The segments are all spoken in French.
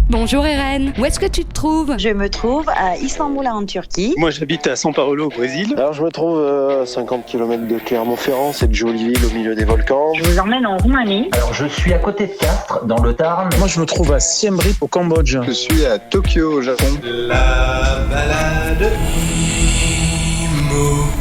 Bonjour Irène, où est-ce que tu te trouves? Je me trouve à Istanbul en Turquie. Moi j'habite à São Paulo au Brésil. Alors je me trouve à 50 km de Clermont-Ferrand, cette jolie ville au milieu des volcans. Je vous emmène en Roumanie. Alors je suis à côté de Castres, dans le Tarn. Moi je me trouve à Siem Reap au Cambodge. Je suis à Tokyo au Japon. La balade immobile.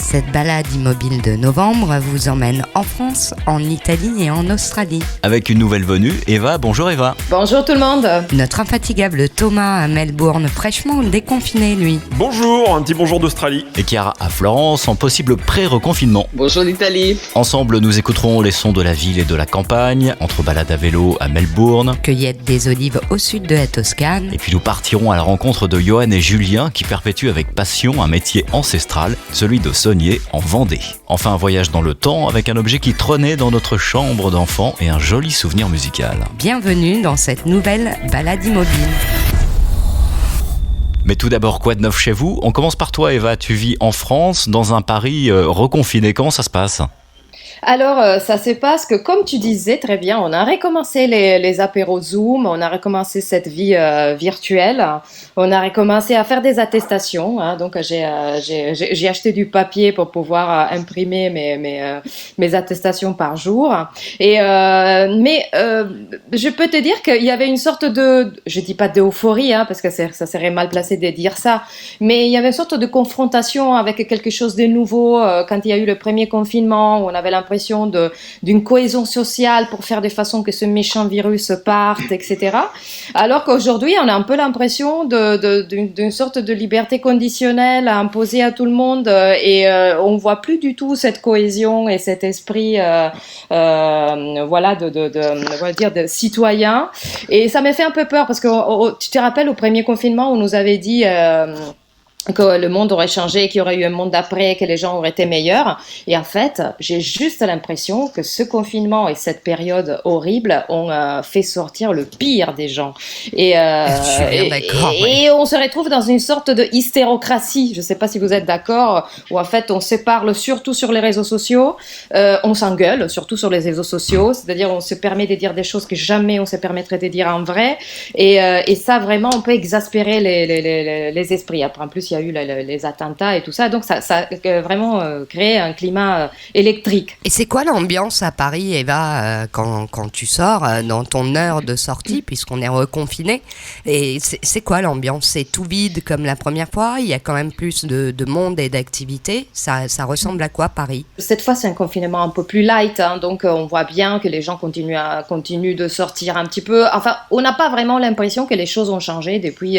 Cette balade immobile de novembre vous emmène en France, en Italie et en Australie. Avec une nouvelle venue, Eva. Bonjour Eva. Bonjour tout le monde. Notre infatigable Thomas à Melbourne, fraîchement déconfiné lui. Bonjour, un petit bonjour d'Australie. Et Chiara à Florence, en possible pré-reconfinement. Bonjour d'Italie. Ensemble, nous écouterons les sons de la ville et de la campagne, entre balades à vélo à Melbourne. Cueillette des olives au sud de la Toscane. Et puis nous partirons à la rencontre de Johan et Julien qui perpétuent avec passion un métier ancestral, celui de saunier en Vendée. Enfin, un voyage dans le temps avec un objet qui trônait dans notre chambre d'enfant et un joli souvenir musical. Bienvenue dans cette nouvelle balade immobile. Mais tout d'abord, quoi de neuf chez vous? On commence par toi Eva, tu vis en France, dans un Paris reconfiné. Comment ça se passe? Alors, ça se passe que, comme tu disais très bien, on a recommencé les apéros Zoom, on a recommencé cette vie virtuelle, on a recommencé à faire des attestations. Donc, j'ai acheté du papier pour pouvoir imprimer mes attestations par jour. Mais je peux te dire qu'il y avait une sorte de, je dis pas d'euphorie, parce que ça serait mal placé de dire ça, mais il y avait une sorte de confrontation avec quelque chose de nouveau quand il y a eu le premier confinement, où on avait l'impression d'une cohésion sociale pour faire de façon que ce méchant virus parte, etc. Alors qu'aujourd'hui, on a un peu l'impression d'une sorte de liberté conditionnelle à imposer à tout le monde et on voit plus du tout cette cohésion et cet esprit de citoyen. Et ça m'a fait un peu peur parce que tu te rappelles au premier confinement, on nous avait dit que le monde aurait changé, qu'il y aurait eu un monde d'après, que les gens auraient été meilleurs. Et en fait, j'ai juste l'impression que ce confinement et cette période horrible ont fait sortir le pire des gens. Et on se retrouve dans une sorte de hystérocratie. Je ne sais pas si vous êtes d'accord, où en fait on se parle surtout sur les réseaux sociaux, on s'engueule surtout sur les réseaux sociaux, c'est-à-dire on se permet de dire des choses que jamais on se permettrait de dire en vrai. Et ça vraiment, on peut exaspérer les esprits. Après, en plus, il y a eu les attentats et tout ça, donc ça a vraiment créé un climat électrique. Et c'est quoi l'ambiance à Paris, Eva, quand tu sors dans ton heure de sortie, puisqu'on est reconfiné? Et c'est quoi l'ambiance? C'est tout vide comme la première fois? Il y a quand même plus de monde et d'activité. Ça ressemble à quoi, Paris? Cette fois, c'est un confinement un peu plus light, donc on voit bien que les gens continuent de sortir un petit peu. Enfin, on n'a pas vraiment l'impression que les choses ont changé depuis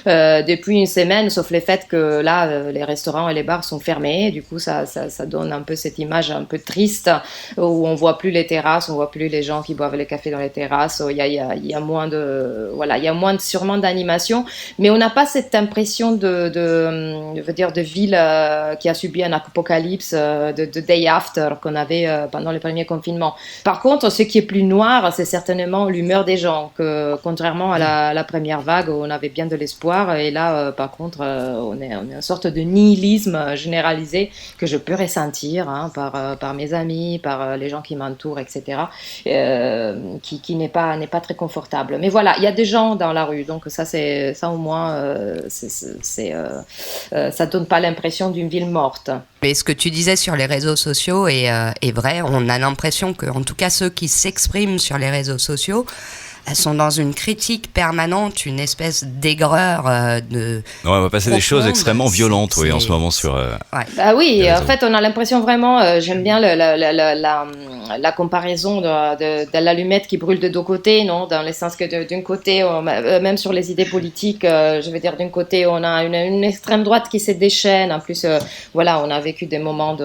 une semaine, sauf les faits que là, les restaurants et les bars sont fermés. Du coup, ça donne un peu cette image un peu triste où on voit plus les terrasses, on voit plus les gens qui boivent le café dans les terrasses. Il y a moins sûrement d'animation, mais on n'a pas cette impression de ville qui a subi un apocalypse, de day after qu'on avait pendant le premier confinement. Par contre, ce qui est plus noir, c'est certainement l'humeur des gens, que contrairement à la première vague où on avait bien de l'espoir, et là, par contre, on est une sorte de nihilisme généralisé que je peux ressentir par mes amis, par les gens qui m'entourent, etc., qui n'est pas très confortable. Mais voilà, il y a des gens dans la rue, donc ça au moins, ça donne pas l'impression d'une ville morte. Mais ce que tu disais sur les réseaux sociaux est vrai. On a l'impression que, en tout cas, ceux qui s'expriment sur les réseaux sociaux, elles sont dans une critique permanente, une espèce d'aigreur on va passer des choses extrêmement violentes, en ce moment sur. Ouais. Bah oui, en fait, on a l'impression vraiment. J'aime bien la comparaison de l'allumette qui brûle de deux côtés, non, dans le sens que d'un côté, même sur les idées politiques, je veux dire, d'un côté, on a une extrême droite qui se déchaîne. En plus, on a vécu des moments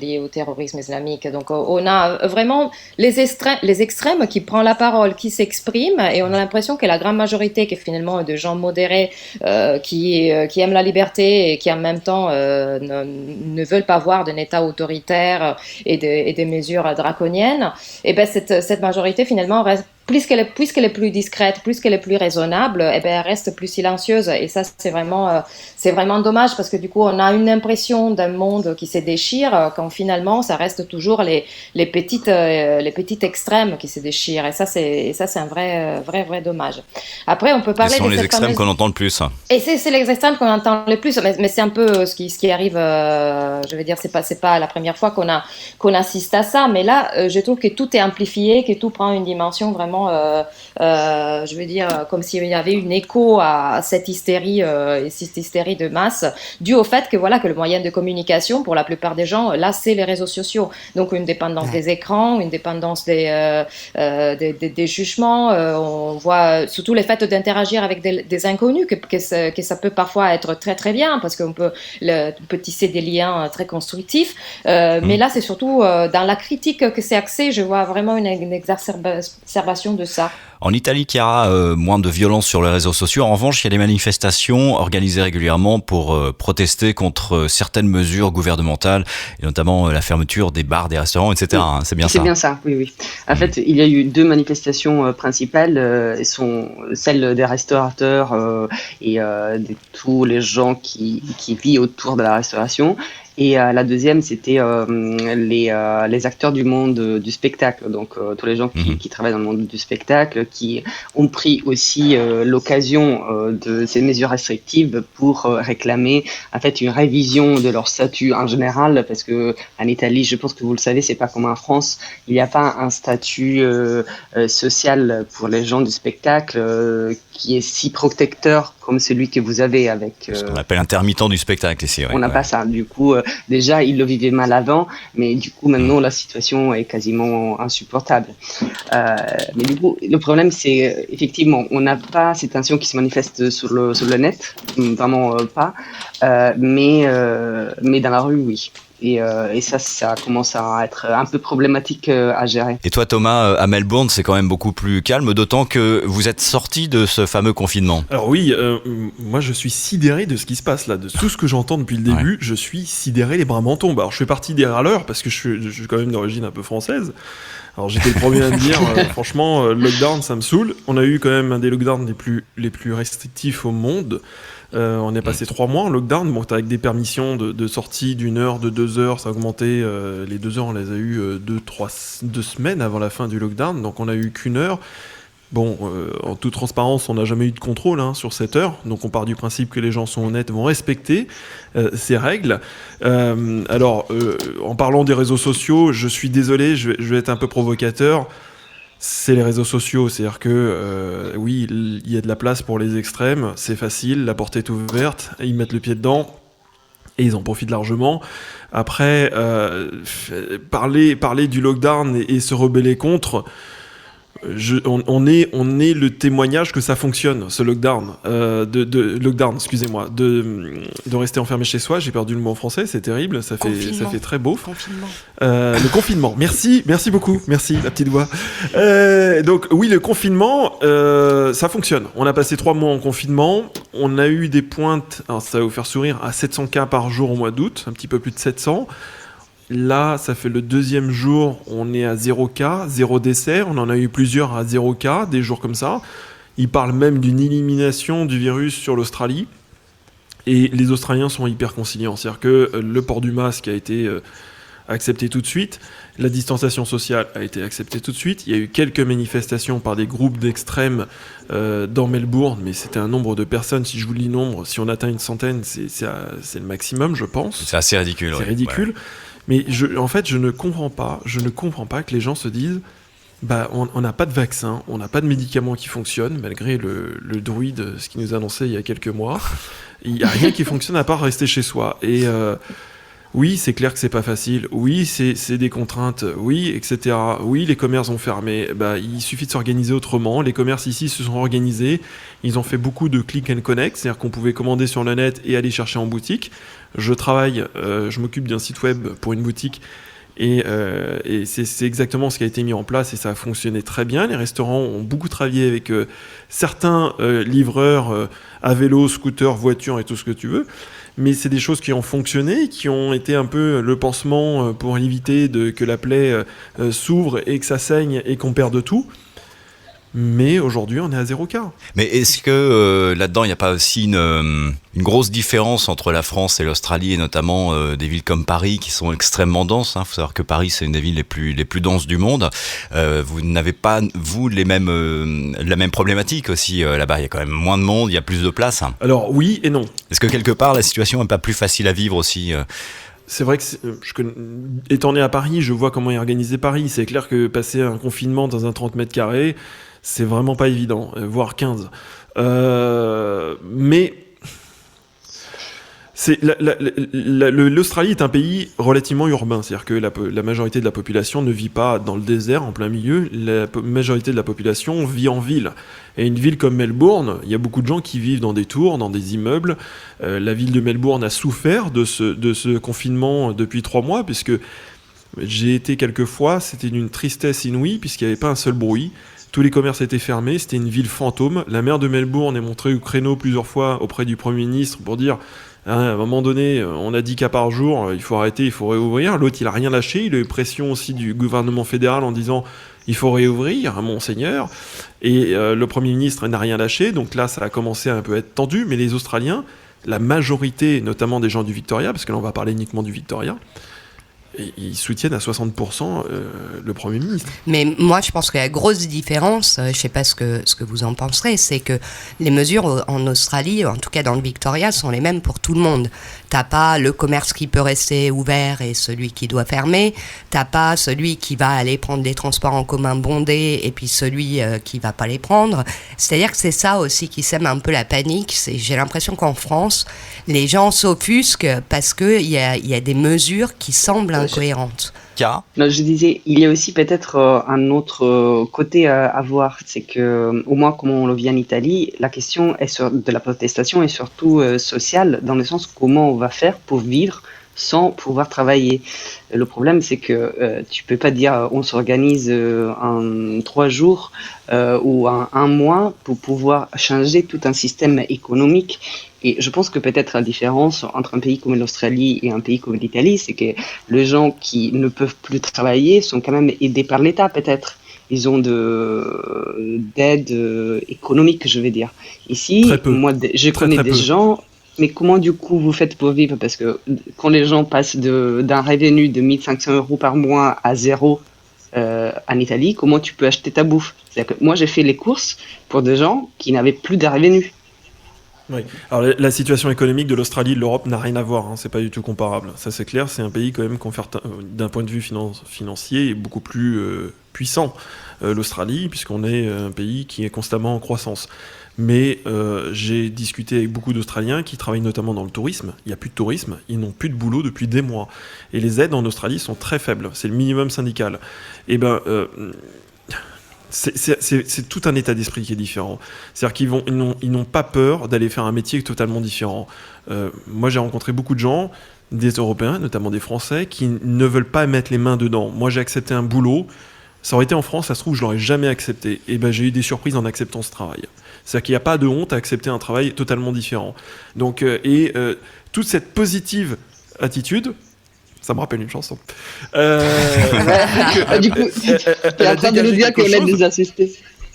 liés au terrorisme islamique. Donc, on a vraiment les extrêmes qui prennent la parole, qui s'expriment, et on a l'impression que la grande majorité, qui est finalement de gens modérés, qui aiment la liberté et qui en même temps ne veulent pas voir d'un État autoritaire et des mesures draconiennes, et ben cette majorité finalement reste puisqu'elle est plus discrète, plus qu'elle est plus raisonnable, eh ben, elle reste plus silencieuse. Et ça, c'est vraiment dommage parce que du coup, on a une impression d'un monde qui se déchire quand finalement, ça reste toujours les petites extrêmes qui se déchirent. Et ça, c'est un vrai dommage. Après, on peut parler Ce sont de les extrêmes qu'on entend le plus. Et c'est les extrêmes qu'on entend le plus, mais c'est un peu ce qui arrive. Je veux dire, c'est pas la première fois qu'on assiste à ça, mais là, je trouve que tout est amplifié, que tout prend une dimension vraiment, je veux dire, comme s'il y avait une écho à cette hystérie de masse, due au fait que voilà que le moyen de communication pour la plupart des gens, là, c'est les réseaux sociaux. Donc une dépendance des écrans, une dépendance des jugements. On voit surtout les faits d'interagir avec des inconnus, que ça peut parfois être très très bien parce qu'on peut tisser des liens très constructifs. Mais là, c'est surtout dans la critique que c'est axé. Je vois vraiment une exacerbation de ça. En Italie, Chiara, moins de violence sur les réseaux sociaux. En revanche, il y a des manifestations organisées régulièrement pour protester contre certaines mesures gouvernementales, et notamment la fermeture des bars, des restaurants, etc. Oui, c'est bien ça. C'est bien ça, oui. En fait, il y a eu 2 manifestations principales, sont celles des restaurateurs et de tous les gens qui vivent autour de la restauration. Et la deuxième, c'était les acteurs du monde du spectacle, donc tous les gens qui travaillent dans le monde du spectacle, qui ont pris aussi l'occasion de ces mesures restrictives pour réclamer en fait une révision de leur statut en général, parce que en Italie, je pense que vous le savez, c'est pas comme en France, il n'y a pas un statut social pour les gens du spectacle qui est si protecteur comme celui que vous avez avec... Ce qu'on appelle intermittent du spectacle ici. Ouais, on n'a pas ça. Du coup, déjà, ils le vivaient mal avant, mais du coup, maintenant, la situation est quasiment insupportable. Mais du coup, le problème, c'est effectivement, on n'a pas ces tensions qui se manifestent sur le net, vraiment pas, mais dans la rue, oui. Et ça commence à être un peu problématique à gérer. Et toi, Thomas, à Melbourne, c'est quand même beaucoup plus calme, d'autant que vous êtes sorti de ce fameux confinement. Alors oui, moi je suis sidéré de ce qui se passe là, de tout ce que j'entends depuis le début, je suis sidéré, les bras m'en tombent. Alors je fais partie des râleurs, parce que je suis quand même d'origine un peu française. Alors j'étais le premier à me dire, franchement, le lockdown, ça me saoule. On a eu quand même un des lockdowns les plus restrictifs au monde. On est passé 3 mois en lockdown, bon, avec des permissions de sortie d'1 heure, de 2 heures, ça a augmenté. Les 2 heures, on les a eu 2 semaines avant la fin du lockdown, donc on a eu qu'1 heure. Bon, en toute transparence, on n'a jamais eu de contrôle sur cette heure, donc on part du principe que les gens sont honnêtes, vont respecter ces règles. Alors, en parlant des réseaux sociaux, je suis désolé, je vais être un peu provocateur. C'est les réseaux sociaux, c'est-à-dire que oui, il y a de la place pour les extrêmes, c'est facile, la porte est ouverte, ils mettent le pied dedans et ils en profitent largement. Après, parler du lockdown et se rebeller contre, on est le témoignage que ça fonctionne, ce lockdown, lockdown, excusez-moi, de rester enfermé chez soi. J'ai perdu le mot en français, c'est terrible, ça fait très beau. Le confinement, merci beaucoup, merci la petite voix. Donc oui, le confinement, ça fonctionne. On a passé 3 mois en confinement, on a eu des pointes, alors ça va vous faire sourire, à 700 cas par jour au mois d'août, un petit peu plus de 700. Là, ça fait le 2e jour, on est à 0 cas, 0 décès. On en a eu plusieurs à 0 cas, des jours comme ça. Ils parlent même d'une élimination du virus sur l'Australie. Et les Australiens sont hyper conciliants. C'est-à-dire que le port du masque a été accepté tout de suite. La distanciation sociale a été acceptée tout de suite. Il y a eu quelques manifestations par des groupes d'extrêmes dans Melbourne, mais c'était un nombre de personnes, si je vous lis le nombre, si on atteint une centaine, c'est le maximum, je pense. C'est assez ridicule. C'est ridicule. Ouais. Mais en fait, je ne comprends pas que les gens se disent on n'a pas de vaccin, on n'a pas de médicaments qui fonctionnent, malgré le druide, ce qu'il nous annonçait il y a quelques mois. Il n'y a rien qui fonctionne à part rester chez soi. Et oui, c'est clair que c'est pas facile. Oui, c'est des contraintes. Oui, etc. Oui, les commerces ont fermé. Il suffit de s'organiser autrement. Les commerces ici se sont organisés. Ils ont fait beaucoup de click and connect, c'est-à-dire qu'on pouvait commander sur le net et aller chercher en boutique. Je m'occupe d'un site web pour une boutique et c'est exactement ce qui a été mis en place et ça a fonctionné très bien. Les restaurants ont beaucoup travaillé avec certains livreurs à vélo, scooter, voiture et tout ce que tu veux. Mais c'est des choses qui ont fonctionné, qui ont été un peu le pansement pour éviter que la plaie s'ouvre et que ça saigne et qu'on perde tout. Mais aujourd'hui, on est à 0 cas. Mais est-ce que là-dedans, il n'y a pas aussi une grosse différence entre la France et l'Australie, et notamment des villes comme Paris qui sont extrêmement denses, hein. Faut savoir que Paris, c'est une des villes les plus denses du monde. Vous n'avez pas, vous, la même problématique aussi là-bas. Il y a quand même moins de monde, il y a plus de place. Hein. Alors oui et non. Est-ce que quelque part, la situation n'est pas plus facile à vivre aussi C'est vrai que, étant né à Paris, je vois comment est organisé Paris. C'est clair que passer un confinement dans un 30 mètres carrés, c'est vraiment pas évident, voire 15. Mais l'Australie est un pays relativement urbain, c'est-à-dire que la majorité de la population ne vit pas dans le désert, en plein milieu. La majorité de la population vit en ville. Et une ville comme Melbourne, il y a beaucoup de gens qui vivent dans des tours, dans des immeubles. La ville de Melbourne a souffert de ce confinement depuis 3 mois, puisque j'ai été quelques fois, c'était d'une tristesse inouïe, puisqu'il n'y avait pas un seul bruit. Tous les commerces étaient fermés, c'était une ville fantôme. La maire de Melbourne est montée au créneau plusieurs fois auprès du Premier ministre pour dire à un moment donné, on a 10 cas par jour, il faut arrêter, il faut réouvrir. L'autre, il a rien lâché, il a eu pression aussi du gouvernement fédéral en disant il faut réouvrir, monseigneur. Et le Premier ministre n'a rien lâché, donc là, ça a commencé à un peu être tendu. Mais les Australiens, la majorité, notamment des gens du Victoria, parce que là, on va parler uniquement du Victoria, ils soutiennent à 60% le Premier ministre. Mais moi, je pense que la grosse différence, je ne sais pas ce que vous en penserez, c'est que les mesures en Australie, en tout cas dans le Victoria, sont les mêmes pour tout le monde. T'as pas le commerce qui peut rester ouvert et celui qui doit fermer. T'as pas celui qui va aller prendre les transports en commun bondés et puis celui qui va pas les prendre. C'est-à-dire que c'est ça aussi qui sème un peu la panique. J'ai l'impression qu'en France, les gens s'offusquent parce qu'il y a des mesures qui semblent incohérentes. Non, je disais, il y a aussi peut-être un autre côté à voir, c'est que au moins comme on le vit en Italie, la question de la protestation est surtout sociale, dans le sens comment on va faire pour vivre sans pouvoir travailler. Le problème, c'est que tu peux pas dire on s'organise en 3 jours ou en 1 mois pour pouvoir changer tout un système économique. Et je pense que peut-être la différence entre un pays comme l'Australie et un pays comme l'Italie, c'est que les gens qui ne peuvent plus travailler sont quand même aidés par l'État, peut-être. Ils ont d'aide économique, je vais dire. Ici, moi, je connais des gens, mais comment du coup vous faites pour vivre? Parce que quand les gens passent d'un revenu de 1 500 € par mois à 0 en Italie, comment tu peux acheter ta bouffe? C'est-à-dire que moi, j'ai fait les courses pour des gens qui n'avaient plus de revenus. Oui. Alors la situation économique de l'Australie et de l'Europe n'a rien à voir, hein. C'est pas du tout comparable. Ça c'est clair, c'est un pays quand même d'un point de vue financier beaucoup plus puissant, l'Australie, puisqu'on est un pays qui est constamment en croissance. Mais j'ai discuté avec beaucoup d'Australiens qui travaillent notamment dans le tourisme. Il n'y a plus de tourisme, ils n'ont plus de boulot depuis des mois. Et les aides en Australie sont très faibles, c'est le minimum syndical. Et c'est tout un état d'esprit qui est différent. C'est-à-dire qu'ils n'ont pas peur d'aller faire un métier totalement différent. Moi, j'ai rencontré beaucoup de gens, des Européens, notamment des Français, qui ne veulent pas mettre les mains dedans. Moi, j'ai accepté un boulot. Ça aurait été en France, ça se trouve, je l'aurais jamais accepté. Et j'ai eu des surprises en acceptant ce travail. C'est-à-dire qu'il n'y a pas de honte à accepter un travail totalement différent. Donc, toute cette positive attitude. Ça me rappelle une chanson. Du coup, tu es en train de nous dire qu'on a des assistés.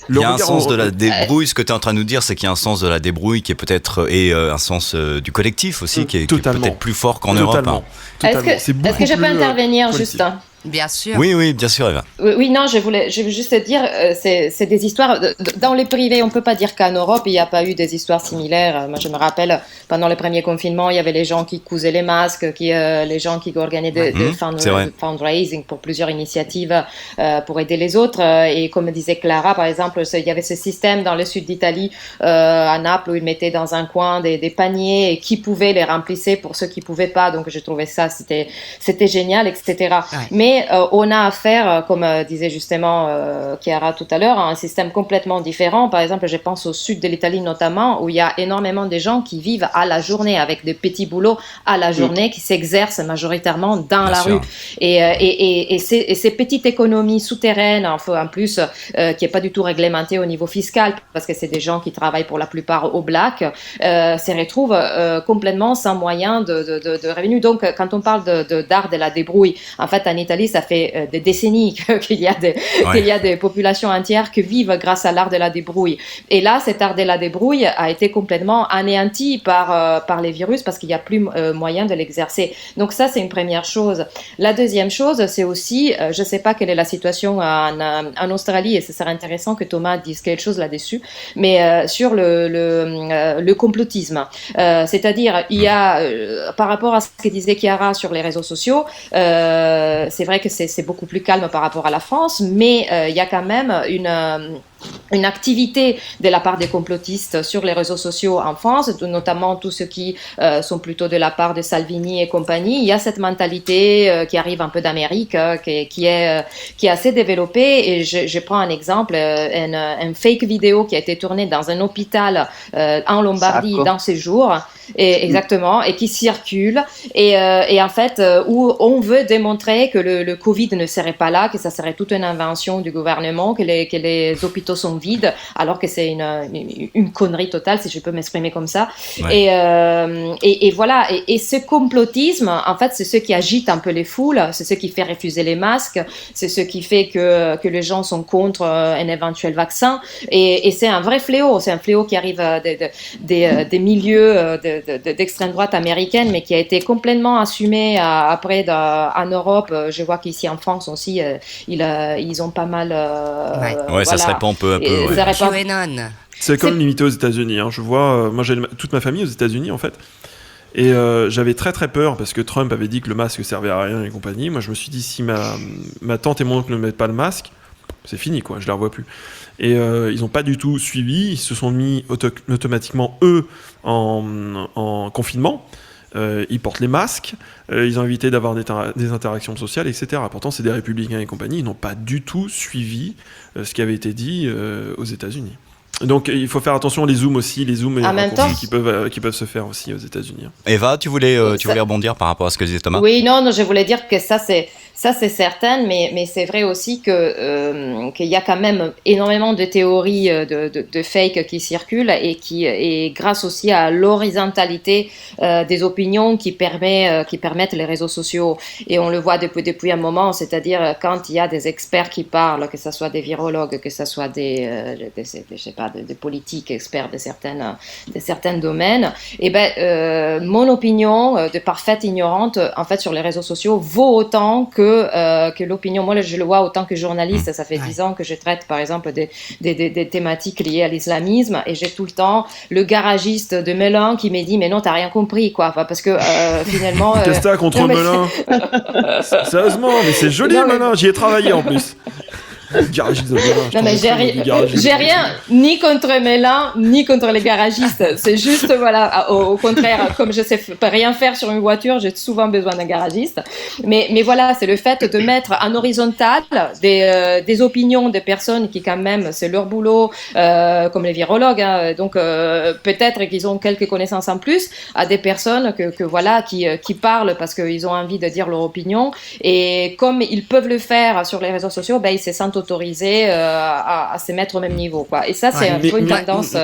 Il y a un sens de la débrouille. Ce que tu es en train de nous dire, c'est qu'il y a un sens de la débrouille qui est peut-être un sens du collectif aussi, qui est peut-être plus fort qu'en Europe. Hein. Est-ce que je peux intervenir, Justin? Bien sûr. Oui, bien sûr, Eva. Oui, non, je veux juste dire, c'est des histoires. Dans les privés, on ne peut pas dire qu'en Europe, il n'y a pas eu des histoires similaires. Moi, je me rappelle, pendant le premier confinement, il y avait les gens qui cousaient les masques, les gens qui organisaient des fundraising pour plusieurs initiatives pour aider les autres. Et comme disait Clara, par exemple, il y avait ce système dans le sud d'Italie, à Naples, où ils mettaient dans un coin des paniers et qui pouvaient les remplir pour ceux qui ne pouvaient pas. Donc, je trouvais ça, c'était génial, etc. Ouais. Mais on a affaire, comme disait justement Chiara tout à l'heure, à un système complètement différent. Par exemple, je pense au sud de l'Italie notamment, où il y a énormément de gens qui vivent à la journée, avec des petits boulots à la journée, qui s'exercent majoritairement dans la rue. Et ces petites économies souterraines, en plus, qui n'est pas du tout réglementée au niveau fiscal, parce que c'est des gens qui travaillent pour la plupart au black, se retrouvent complètement sans moyen de revenus. Donc, quand on parle d'art de la débrouille, en fait, en Italie, Australie, ça fait des décennies qu'il y a des populations entières qui vivent grâce à l'art de la débrouille. Et là, cet art de la débrouille a été complètement anéanti par les virus parce qu'il n'y a plus moyen de l'exercer. Donc ça, c'est une première chose. La deuxième chose, c'est aussi, je ne sais pas quelle est la situation en Australie, et ce serait intéressant que Thomas dise quelque chose là-dessus, mais sur le complotisme. C'est-à-dire, il y a, par rapport à ce que disait Chiara sur les réseaux sociaux, c'est vrai que c'est beaucoup plus calme par rapport à la France, mais il y a quand même une activité de la part des complotistes sur les réseaux sociaux en France, notamment tous ceux qui sont plutôt de la part de Salvini et compagnie. Il y a cette mentalité qui arrive un peu d'Amérique, qui est assez développée. Et je prends un exemple, une fake vidéo qui a été tournée dans un hôpital en Lombardie dans ces jours. Exactement, et qui circule, et en fait, où on veut démontrer que le Covid ne serait pas là, que ça serait toute une invention du gouvernement, que les hôpitaux sont vides, alors que c'est une connerie totale, si je peux m'exprimer comme ça. Ouais. Et voilà, et ce complotisme, en fait, c'est ce qui agite un peu les foules, c'est ce qui fait refuser les masques, c'est ce qui fait que les gens sont contre un éventuel vaccin, et c'est un vrai fléau, c'est un fléau qui arrive des milieux d'extrême droite américaine, mais qui a été complètement assumé après en Europe. Je vois qu'ici en France aussi, ils ont pas mal. Ça se répand peu à peu. C'est comme limité aux États-Unis. Hein. Je vois, moi j'ai toute ma famille aux États-Unis en fait. Et j'avais très très peur parce que Trump avait dit que le masque servait à rien et compagnie. Moi je me suis dit, si ma tante et mon oncle ne mettent pas le masque, c'est fini quoi, je les revois plus. Et ils n'ont pas du tout suivi, ils se sont mis automatiquement eux en confinement. Ils portent les masques, ils ont évité d'avoir des interactions sociales, etc. Pourtant, c'est des républicains et compagnie, ils n'ont pas du tout suivi ce qui avait été dit aux États-Unis. Donc, il faut faire attention, les zooms aussi, les zooms qui peuvent se faire aussi aux États-Unis. Eva, tu voulais rebondir par rapport à ce que disait Thomas ? Oui, non, je voulais dire que ça c'est certain, mais c'est vrai aussi qu'il y a quand même énormément de théories de fake qui circulent et grâce aussi à l'horizontalité des opinions qui permettent les réseaux sociaux. Et on le voit depuis un moment, c'est-à-dire quand il y a des experts qui parlent, que ce soit des virologues, que ce soit des politiques experts de certains domaines, et mon opinion de parfaite ignorante en fait sur les réseaux sociaux vaut autant que l'opinion. Moi, je le vois autant que journaliste. Ça fait 10 ans que je traite, par exemple, des thématiques liées à l'islamisme, et j'ai tout le temps le garagiste de Melun qui me dit mais non, t'as rien compris quoi. Enfin, parce que finalement. Qu'est-ce que t'as contre Melun ? Sérieusement, mais c'est joli Melun. J'y ai travaillé en plus. Garagistes de Melun. Non mais j'ai rien ni contre Melun ni contre les garagistes. C'est juste voilà, au contraire, comme je sais rien faire sur une voiture, j'ai souvent besoin d'un garagiste. Mais voilà, c'est le fait de mettre en horizontal des opinions des personnes qui quand même c'est leur boulot, comme les virologues. Hein, donc peut-être qu'ils ont quelques connaissances en plus à des personnes qui parlent parce qu'ils ont envie de dire leur opinion, et comme ils peuvent le faire sur les réseaux sociaux, ils se sentent autorisés à se mettre au même niveau, quoi. Et ça, c'est un peu une tendance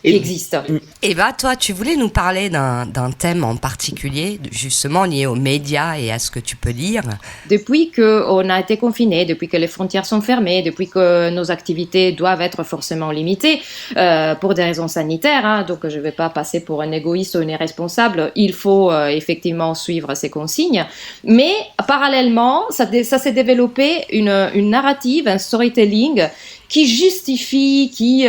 qui existe. Eva, toi, tu voulais nous parler d'un thème en particulier, justement lié aux médias et à ce que tu peux lire. Depuis qu'on a été confinés, depuis que les frontières sont fermées, depuis que nos activités doivent être forcément limitées pour des raisons sanitaires, hein, donc je ne vais pas passer pour un égoïste ou une irresponsable, il faut effectivement suivre ces consignes. Mais parallèlement, ça s'est développé une narrative, un storytelling qui justifie, qui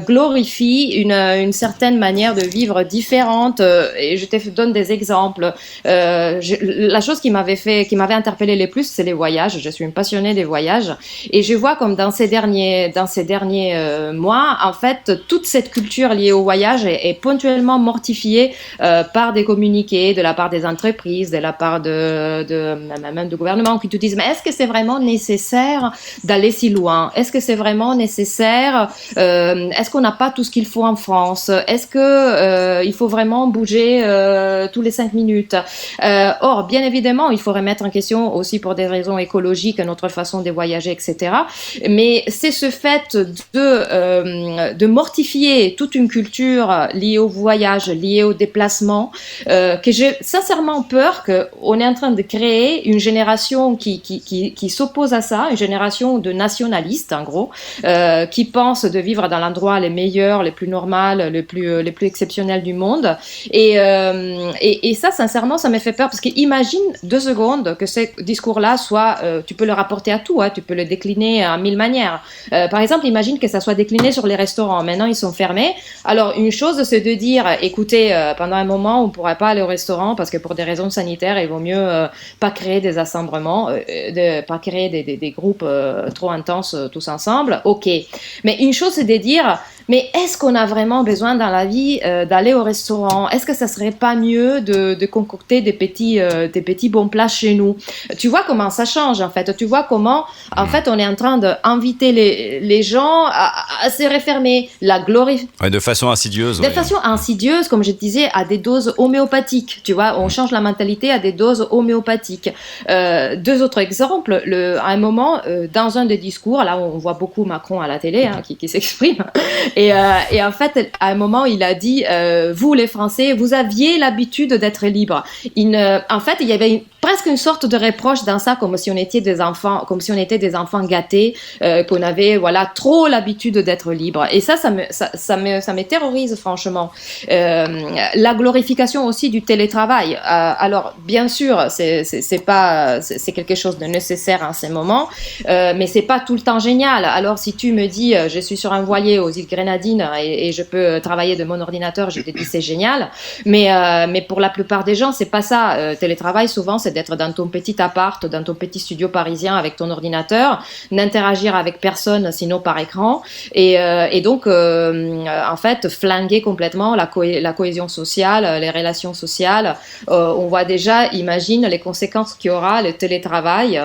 glorifie une certaine manière de vivre différente. Et je te donne des exemples. La chose qui m'avait interpellée le plus, c'est les voyages. Je suis une passionnée des voyages, et je vois comme dans ces derniers mois, en fait, toute cette culture liée au voyage est ponctuellement mortifiée par des communiqués de la part des entreprises, de la part même du gouvernement, qui te disent mais est-ce que c'est vraiment nécessaire d'aller si loin ? Est-ce que c'est vraiment vraiment nécessaire? Est-ce qu'on n'a pas tout ce qu'il faut en France? Est-ce que il faut vraiment bouger tous les 5 minutes? Or, bien évidemment, il faut remettre en question aussi pour des raisons écologiques notre façon de voyager, etc. Mais c'est ce fait de mortifier toute une culture liée au voyage, liée au déplacement, que j'ai sincèrement peur qu'on est en train de créer une génération qui s'oppose à ça, une génération de nationalistes, en gros, qui pensent de vivre dans l'endroit les meilleurs, les plus normaux, les plus exceptionnels du monde. Et ça, sincèrement, ça me fait peur, parce qu'imagine 2 secondes que ce discours-là soit, tu peux le rapporter à tout, hein, tu peux le décliner à 1000 manières. Par exemple, imagine que ça soit décliné sur les restaurants. Maintenant, ils sont fermés. Alors, une chose, c'est de dire, écoutez, pendant un moment, on ne pourrait pas aller au restaurant parce que pour des raisons sanitaires, il vaut mieux pas créer des assemblements, pas créer des groupes trop intenses tous ensemble. Ok. Mais une chose, c'est de dire, mais est-ce qu'on a vraiment besoin dans la vie d'aller au restaurant? Est-ce que ça serait pas mieux de concocter des petits bons plats chez nous? Tu vois comment ça change, en fait. Tu vois comment, en fait, on est en train d'inviter les gens à se refermer. De façon insidieuse. De façon insidieuse, comme je disais, à des doses homéopathiques. Tu vois, on change la mentalité à des doses homéopathiques. 2 autres exemples. À un moment, dans un des discours, là, on voit beaucoup Macron à la télé, hein, qui s'exprime. Et en fait, à un moment, il a dit, vous les Français, vous aviez l'habitude d'être libres. En fait, il y avait presque une sorte de reproche dans ça, comme si on était des enfants gâtés, qu'on avait trop l'habitude d'être libres. Et ça me terrorise, franchement. La glorification aussi du télétravail. Alors, bien sûr, c'est quelque chose de nécessaire en ces moments, mais c'est pas tout le temps génial. Alors, si tu me dis, je suis sur un voilier aux îles Grenadines et je peux travailler de mon ordinateur, je te dis c'est génial. Mais pour la plupart des gens, c'est pas ça. Télétravail, souvent, c'est d'être dans ton petit appart, dans ton petit studio parisien avec ton ordinateur, n'interagir avec personne sinon par écran, et donc en fait flinguer complètement la cohésion sociale, les relations sociales. On voit déjà, imagine les conséquences qu'il y aura le télétravail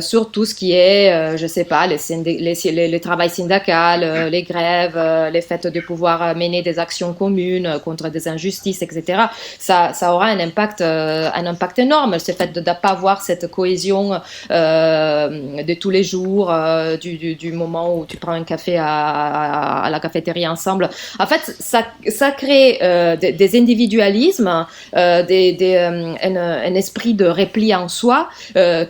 sur tout ce qui est, je sais pas, le travail syndical, les grèves, les faits de pouvoir mener des actions communes contre des injustices, etc. Ça aura un impact énorme, ce fait de ne pas avoir cette cohésion de tous les jours, du moment où tu prends un café à la cafétéria ensemble. En fait, ça crée des individualismes, un esprit de repli en soi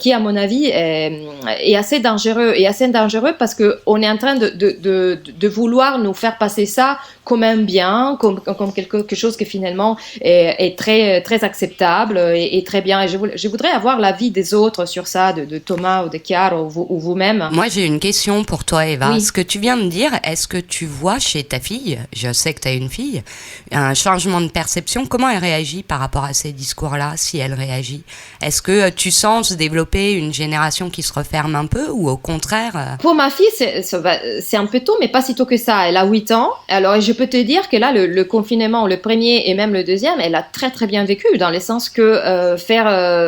qui, à mon avis, est assez dangereux. Et assez dangereux parce qu'on est en train de vouloir nous faire passer ça comme un bien, comme quelque chose qui finalement est très, très acceptable et très bien. Et je voudrais avoir l'avis des autres sur ça, de Thomas ou de Chiara ou vous-même. Moi, j'ai une question pour toi, Eva. Oui. Ce que tu viens de dire, est-ce que tu vois chez ta fille, je sais que tu as une fille, un changement de perception? Comment elle réagit par rapport à ces discours-là, si elle réagit? Est-ce que tu sens se développer une génération qui se referme un peu ou au contraire Pour ma fille, c'est un peu tôt, mais pas si tôt que ça. Elle a 8 ans. Alors, je peux te dire que là, le confinement, le premier et même le deuxième, elle a très très bien vécu, dans le sens que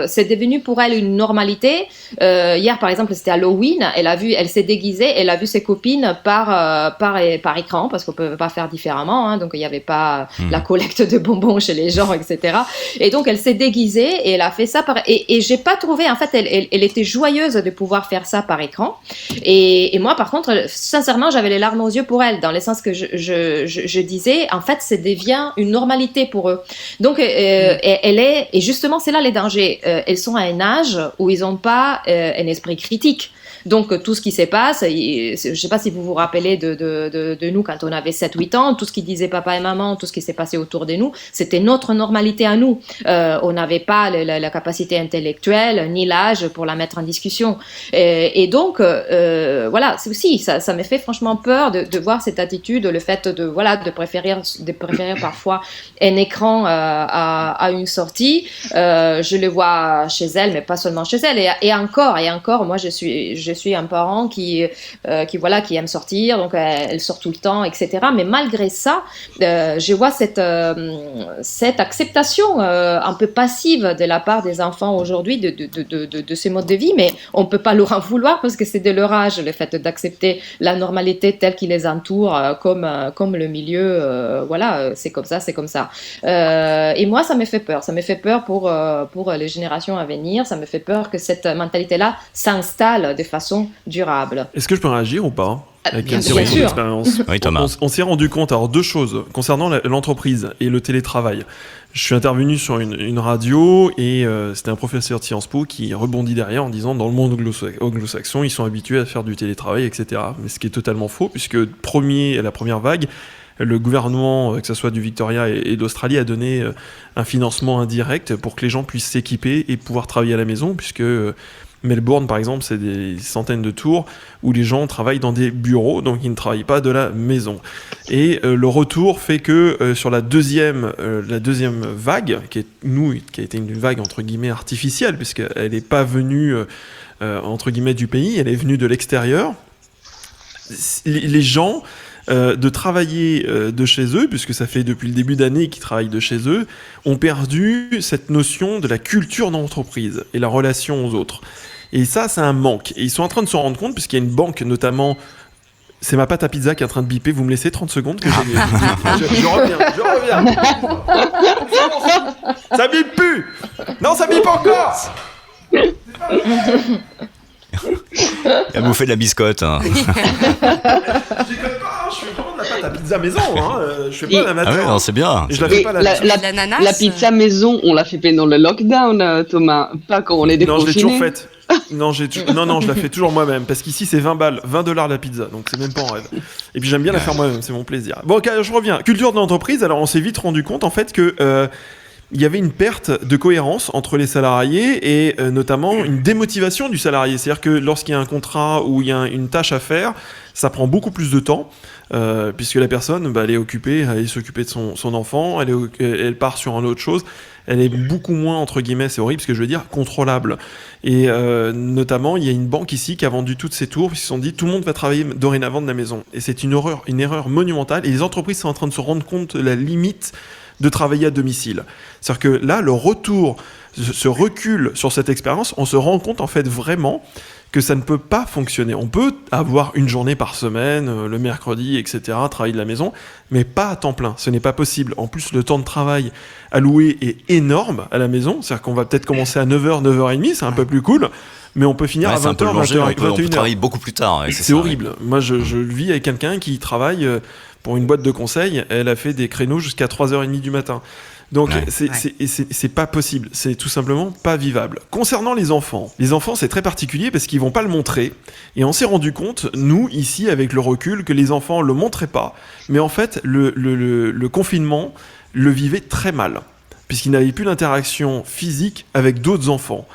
c'est devenu pour elle une normalité. Hier, par exemple, c'était Halloween. Elle s'est déguisée. Elle a vu ses copines par écran, parce qu'on peut pas faire différemment. Hein, donc, il n'y avait pas la collecte de bonbons chez les gens, etc. Et donc, elle s'est déguisée et elle a fait ça et j'ai pas trouvé. En fait, elle était joyeuse de pouvoir faire ça par écran. Et moi, par contre, sincèrement, j'avais les larmes aux yeux pour elle, dans le sens que je disais, en fait, ça devient une normalité pour eux. Donc, et justement, c'est là les dangers. Elles sont à un âge où ils n'ont pas un esprit critique. Donc, tout ce qui se passe, je ne sais pas si vous vous rappelez de nous quand on avait 7-8 ans, tout ce qui disait papa et maman, tout ce qui s'est passé autour de nous, c'était notre normalité à nous. On n'avait pas la capacité intellectuelle ni l'âge pour la mettre en discussion. Et donc, voilà, c'est aussi, ça me fait franchement peur de voir cette attitude, le fait de préférer parfois un écran à une sortie. Je le vois chez elle, mais pas seulement chez elle. Et encore, moi, je suis suis un parent qui aime sortir, donc elle sort tout le temps, etc. Mais malgré ça, je vois cette acceptation un peu passive de la part des enfants aujourd'hui de ces modes de vie, mais on ne peut pas leur en vouloir parce que c'est de leur âge, le fait d'accepter la normalité telle qui les entoure, comme le milieu, c'est comme ça. Et moi, ça me fait peur pour les générations à venir, ça me fait peur que cette mentalité-là s'installe de façon durable. Est-ce que je peux réagir ou pas avec bien sûr. Expérience. Oui, Thomas. On s'est rendu compte, alors deux choses, concernant l'entreprise et le télétravail. Je suis intervenu sur une radio et c'était un professeur de Sciences Po qui rebondit derrière en disant dans le monde anglo-saxon, ils sont habitués à faire du télétravail, etc. Mais ce qui est totalement faux, puisque la première vague, le gouvernement, que ce soit du Victoria et d'Australie, a donné un financement indirect pour que les gens puissent s'équiper et pouvoir travailler à la maison, puisque Melbourne, par exemple, c'est des centaines de tours où les gens travaillent dans des bureaux, donc ils ne travaillent pas de la maison. Et le retour fait que sur la deuxième vague, qui a été une vague entre guillemets artificielle, puisqu'elle n'est pas venue entre guillemets du pays, elle est venue de l'extérieur, les gens de travailler de chez eux, puisque ça fait depuis le début d'année qu'ils travaillent de chez eux, ont perdu cette notion de la culture d'entreprise et la relation aux autres. Et ça, c'est un manque. Et ils sont en train de se rendre compte, puisqu'il y a une banque notamment... C'est ma pâte à pizza qui est en train de biper. Vous me laissez 30 secondes que je reviens. Ça bip plus. Non, ça bip encore. Il a bouffé de la biscotte. Hein. Je déconne pas, je fais vraiment de la pâte à pizza maison. Je fais pas l'amateur. Ah ouais, non, c'est bien. Et je la fais pas la pizza maison, on l'a fait pendant le lockdown, Thomas. Pas quand on est déconfiné. Non, je l'ai toujours faite. Non, je la fais toujours moi-même, parce qu'ici c'est 20 balles, $20 la pizza, donc c'est même pas en rêve. Et puis j'aime bien la faire moi-même, c'est mon plaisir. Bon, ok, je reviens. Culture de l'entreprise, alors on s'est vite rendu compte en fait que il y avait une perte de cohérence entre les salariés et notamment une démotivation du salarié. C'est-à-dire que lorsqu'il y a un contrat ou il y a une tâche à faire, ça prend beaucoup plus de temps. Puisque la personne, elle est occupée, elle est s'occuper de son enfant, elle part sur une autre chose, elle est beaucoup moins, entre guillemets, c'est horrible ce que je veux dire, contrôlable. Et notamment, il y a une banque ici qui a vendu toutes ses tours, ils se sont dit tout le monde va travailler dorénavant de la maison. Et c'est une erreur monumentale, et les entreprises sont en train de se rendre compte de la limite de travailler à domicile. C'est-à-dire que là, le retour, ce recul sur cette expérience, on se rend compte en fait vraiment que ça ne peut pas fonctionner. On peut avoir une journée par semaine, le mercredi, etc., travailler de la maison, mais pas à temps plein. Ce n'est pas possible. En plus, le temps de travail alloué est énorme à la maison. C'est-à-dire qu'on va peut-être commencer à 9h, 9h30, c'est un peu plus cool, mais on peut finir à 20h, 21h. On peut travailler beaucoup plus tard. Ouais, c'est horrible. Ouais. Moi, je vis avec quelqu'un qui travaille pour une boîte de conseil. Elle a fait des créneaux jusqu'à 3h30 du matin. Donc c'est pas possible, c'est tout simplement pas vivable. Concernant les enfants c'est très particulier parce qu'ils vont pas le montrer et on s'est rendu compte, nous ici avec le recul, que les enfants le montraient pas, mais en fait le confinement le vivait très mal puisqu'ils n'avaient plus d'interaction physique avec d'autres enfants.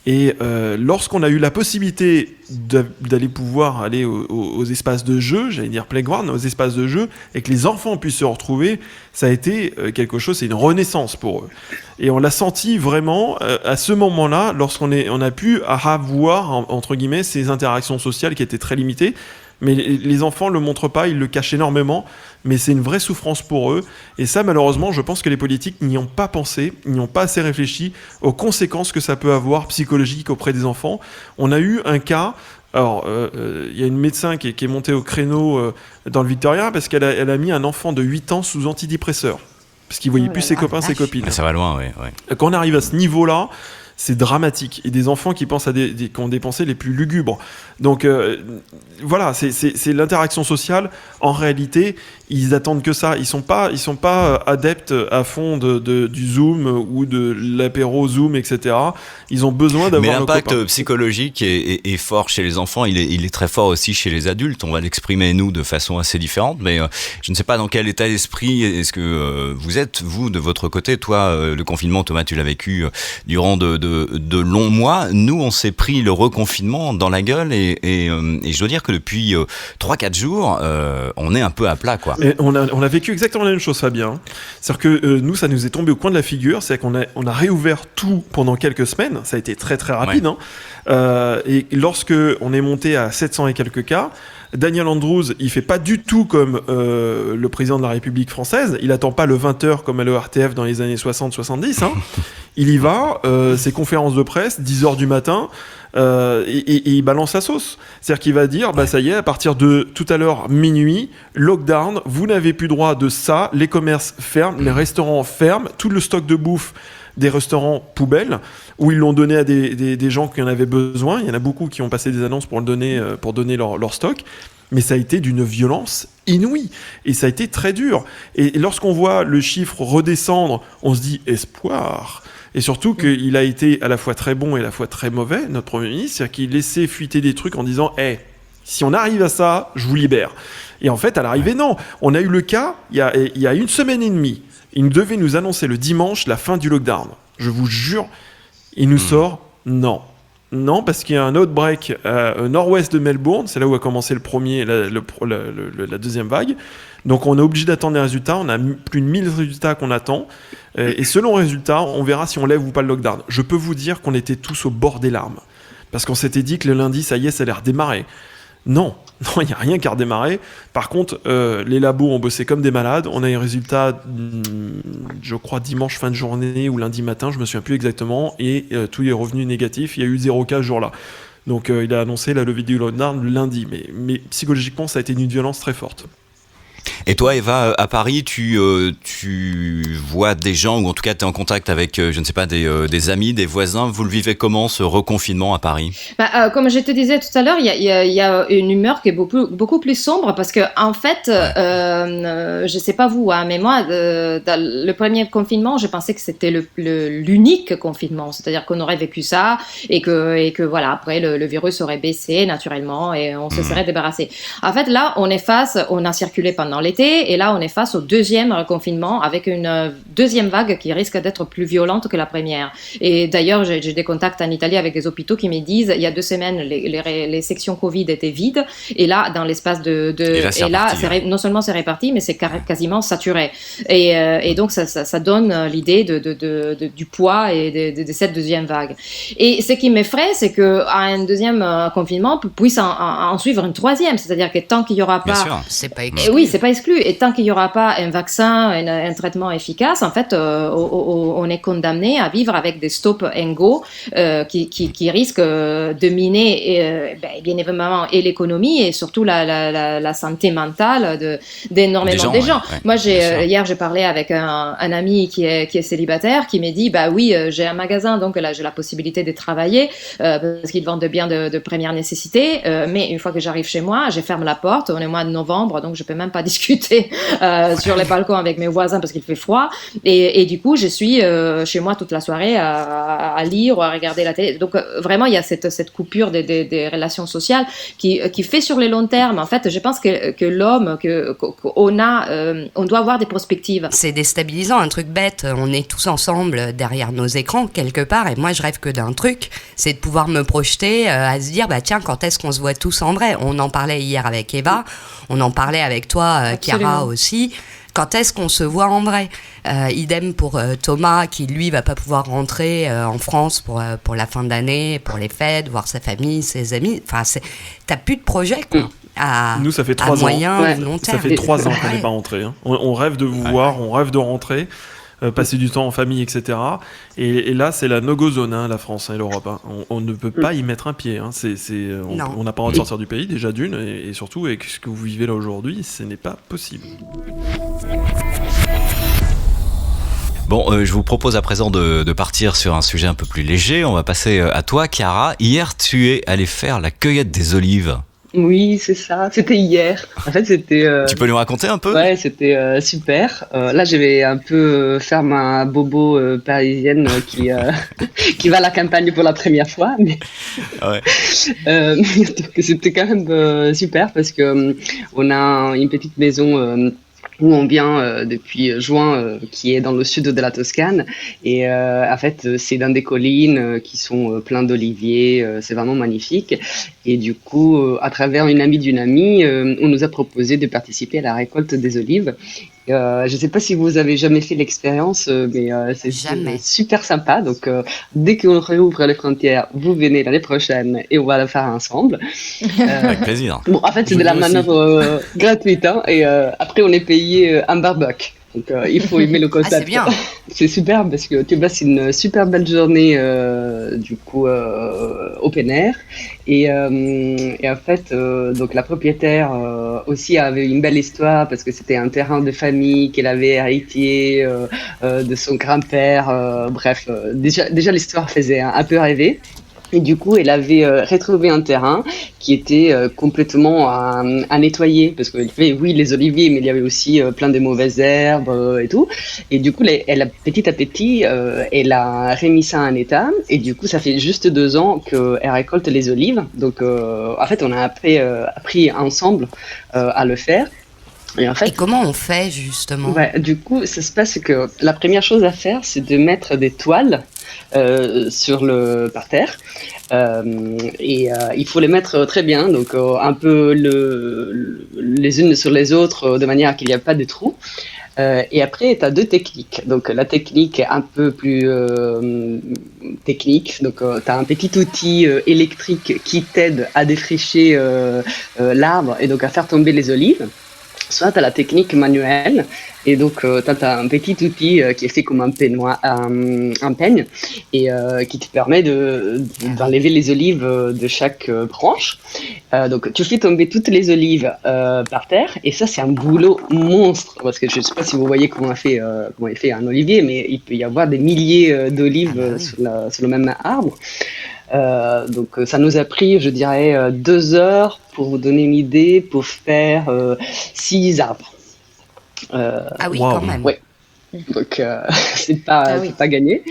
Et lorsqu'on a eu la possibilité d'aller pouvoir aller aux espaces de jeu, j'allais dire playground, aux espaces de jeu, et que les enfants puissent se retrouver, ça a été quelque chose, c'est une renaissance pour eux. Et on l'a senti vraiment à ce moment-là, lorsqu'on a pu avoir, entre guillemets, ces interactions sociales qui étaient très limitées. Mais les enfants le montrent pas, ils le cachent énormément, mais c'est une vraie souffrance pour eux. Et ça, malheureusement, je pense que les politiques n'y ont pas pensé, n'y ont pas assez réfléchi aux conséquences que ça peut avoir psychologiques auprès des enfants. On a eu un cas, alors il y a une médecin qui est montée au créneau dans le Victoria parce qu'elle a mis un enfant de 8 ans sous antidépresseur, parce qu'il voyait plus ses copains, ses copines. Ça va loin, ouais. Quand on arrive à ce niveau-là, c'est dramatique. Et des enfants qui pensent qui ont des pensées les plus lugubres. Donc voilà, c'est l'interaction sociale. En réalité, ils attendent que ça. Ils sont pas adeptes à fond du Zoom ou de l'apéro Zoom, etc. Ils ont besoin d'avoir. Mais l'impact psychologique est fort chez les enfants. Il est très fort aussi chez les adultes. On va l'exprimer nous de façon assez différente. Mais je ne sais pas dans quel état d'esprit est-ce que vous êtes, vous, de votre côté. Toi, le confinement, Thomas, tu l'as vécu durant de de longs mois, nous, on s'est pris le reconfinement dans la gueule et je dois dire que depuis 3-4 jours, on est un peu à plat, quoi. Et on a vécu exactement la même chose, Fabien. C'est-à-dire que nous, ça nous est tombé au coin de la figure. C'est-à-dire qu'on a réouvert tout pendant quelques semaines. Ça a été très très rapide. Et lorsque on est monté à 700 et quelques cas, Daniel Andrews, il fait pas du tout comme le président de la République française. Il attend pas le 20h comme à l'ERTF dans les années 60-70. Il y va, ses conférences de presse, 10h du matin, et il balance la sauce. C'est-à-dire qu'il va dire, ça y est, à partir de tout à l'heure minuit, lockdown, vous n'avez plus droit de ça, les commerces ferment, les restaurants ferment, tout le stock de bouffe des restaurants poubelles, où ils l'ont donné à des gens qui en avaient besoin. Il y en a beaucoup qui ont passé des annonces pour donner leur stock. Mais ça a été d'une violence inouïe. Et ça a été très dur. Et lorsqu'on voit le chiffre redescendre, on se dit espoir. Et surtout qu'il a été à la fois très bon et à la fois très mauvais, notre Premier ministre. C'est-à-dire qu'il laissait fuiter des trucs en disant si on arrive à ça, je vous libère. Et en fait, à l'arrivée, non. On a eu le cas, il y a une semaine et demie. Il devait nous annoncer le dimanche la fin du lockdown. Je vous jure, il nous sort non. Non, parce qu'il y a un outbreak au nord-ouest de Melbourne. C'est là où a commencé la deuxième vague. Donc on est obligé d'attendre les résultats. On a plus de 1000 résultats qu'on attend. Et selon les résultats, on verra si on lève ou pas le lockdown. Je peux vous dire qu'on était tous au bord des larmes. Parce qu'on s'était dit que le lundi, ça y est, ça allait redémarrer. Non, il n'y a rien qui a redémarré. Par contre, les labos ont bossé comme des malades. On a eu les résultats, je crois, dimanche fin de journée ou lundi matin, je ne me souviens plus exactement. Et tout est revenu négatif. Il y a eu 0 cas ce jour-là. Donc il a annoncé la levée du lockdown le lundi. Mais psychologiquement, ça a été une violence très forte. Et toi, Eva, à Paris, tu vois des gens, ou en tout cas tu es en contact avec, je ne sais pas, des amis, des voisins. Vous le vivez comment, ce reconfinement à Paris ? Comme je te disais tout à l'heure, il y a une humeur qui est beaucoup plus sombre parce que, en fait, je ne sais pas vous, mais moi, dans le premier confinement, je pensais que c'était l'unique confinement. C'est-à-dire qu'on aurait vécu ça et que voilà, après, le virus aurait baissé naturellement et on se serait débarrassé. En fait, là, on a circulé pendant l'été et là, on est face au deuxième confinement avec une deuxième vague qui risque d'être plus violente que la première. Et d'ailleurs, j'ai des contacts en Italie avec des hôpitaux qui me disent il y a 2 semaines, les sections Covid étaient vides et là, dans l'espace non seulement c'est réparti, mais c'est quasiment saturé. Et donc, ça donne l'idée du poids et de cette deuxième vague. Et ce qui m'effraie, c'est qu'à un deuxième confinement puisse en suivre une troisième. C'est-à-dire que tant qu'il n'y aura pas... C'est pas exclu. Oui, c'est pas exclu. Et tant qu'il n'y aura pas un vaccin, un traitement efficace, en fait, on est condamné à vivre avec des stop and go qui risquent de miner bien évidemment et l'économie et surtout la santé mentale d'énormément de gens. Ouais. Moi, hier, j'ai parlé avec un ami qui est célibataire qui m'a dit oui, j'ai un magasin, donc là, j'ai la possibilité de travailler parce qu'ils vendent des biens de première nécessité. Mais une fois que j'arrive chez moi, je ferme la porte. On est au mois de novembre, donc je peux même pas discuter sur les balcons avec mes voisins parce qu'il fait froid. Et du coup, je suis chez moi toute la soirée à lire ou à regarder la télé. Donc vraiment, il y a cette coupure des relations sociales qui fait sur le long terme. En fait, je pense que l'homme, on doit avoir des perspectives. C'est déstabilisant, un truc bête. On est tous ensemble derrière nos écrans quelque part. Et moi, je rêve que d'un truc, c'est de pouvoir me projeter à se dire, tiens, quand est-ce qu'on se voit tous en vrai ? On en parlait hier avec Eva, on en parlait avec toi, Chiara aussi. Quand est-ce qu'on se voit en vrai ? Idem pour Thomas, qui lui va pas pouvoir rentrer en France pour la fin d'année, pour les fêtes, voir sa famille, ses amis. Enfin, t'as plus de projet, quoi. Nous, ça fait 3 ans. Moyen, long terme. Ça fait 3 ans qu'on n'est pas rentré. Hein. On rêve de vous voir, on rêve de rentrer. Passer du temps en famille, etc. Et là, c'est la no-go zone, la France et l'Europe. Hein. On ne peut pas y mettre un pied. Hein. On n'a pas envie de sortir du pays, déjà d'une, et surtout, avec ce que vous vivez là aujourd'hui, ce n'est pas possible. Bon, je vous propose à présent de partir sur un sujet un peu plus léger. On va passer à toi, Chiara. Hier, tu es allée faire la cueillette des olives. Oui, c'est ça. C'était hier. En fait, c'était... Tu peux nous raconter un peu ? Ouais, c'était super. Là, je vais un peu faire ma bobo parisienne qui va à la campagne pour la première fois. Mais... Ouais. Donc, c'était quand même super parce que on a une petite maison où on vient depuis juin, qui est dans le sud de la Toscane. Et en fait, c'est dans des collines qui sont pleines d'oliviers. C'est vraiment magnifique. Et du coup, à travers une amie d'une amie, on nous a proposé de participer à la récolte des olives. Je ne sais pas si vous avez jamais fait l'expérience, mais c'est super sympa. Donc, dès qu'on réouvre les frontières, vous venez l'année prochaine et on va la faire ensemble. Avec plaisir. Bon, en fait, c'est de la manœuvre gratuite. Hein, et après, on est payé un barbecue. Donc, il faut aimer le concept. C'est bien. C'est super parce que tu passes une super belle journée du coup au plein air et en fait donc la propriétaire aussi avait une belle histoire parce que c'était un terrain de famille qu'elle avait hérité de son grand-père. Bref, déjà l'histoire faisait un peu rêver. Et du coup, elle avait retrouvé un terrain qui était complètement à nettoyer, parce qu'il y avait, oui, les oliviers, mais il y avait aussi plein de mauvaises herbes et tout. Et du coup, elle, petit à petit, elle a remis ça en état. Et du coup, ça fait juste 2 ans qu'elle récolte les olives. Donc, en fait, on a appris ensemble à le faire. Et comment on fait justement ? Du coup, ça se passe que la première chose à faire, c'est de mettre des toiles sur le parterre et il faut les mettre très bien, donc un peu les unes sur les autres de manière qu'il n'y a pas de trous. Et après, tu as 2 techniques. Donc, la technique est un peu plus technique. Donc, tu as un petit outil électrique qui t'aide à défricher l'arbre et donc à faire tomber les olives. Soit tu as la technique manuelle, et donc tu as un petit outil qui est fait comme un peigne, et qui te permet d'enlever les olives de chaque branche. Donc tu fais tomber toutes les olives par terre, et ça c'est un boulot monstre, parce que je ne sais pas si vous voyez comment est fait un olivier, mais il peut y avoir des milliers d'olives sur le même arbre. Donc ça nous a pris, je dirais, 2 heures pour vous donner une idée, pour faire 6 arbres. Ah oui, quand même. Ouais. Donc c'est pas gagné.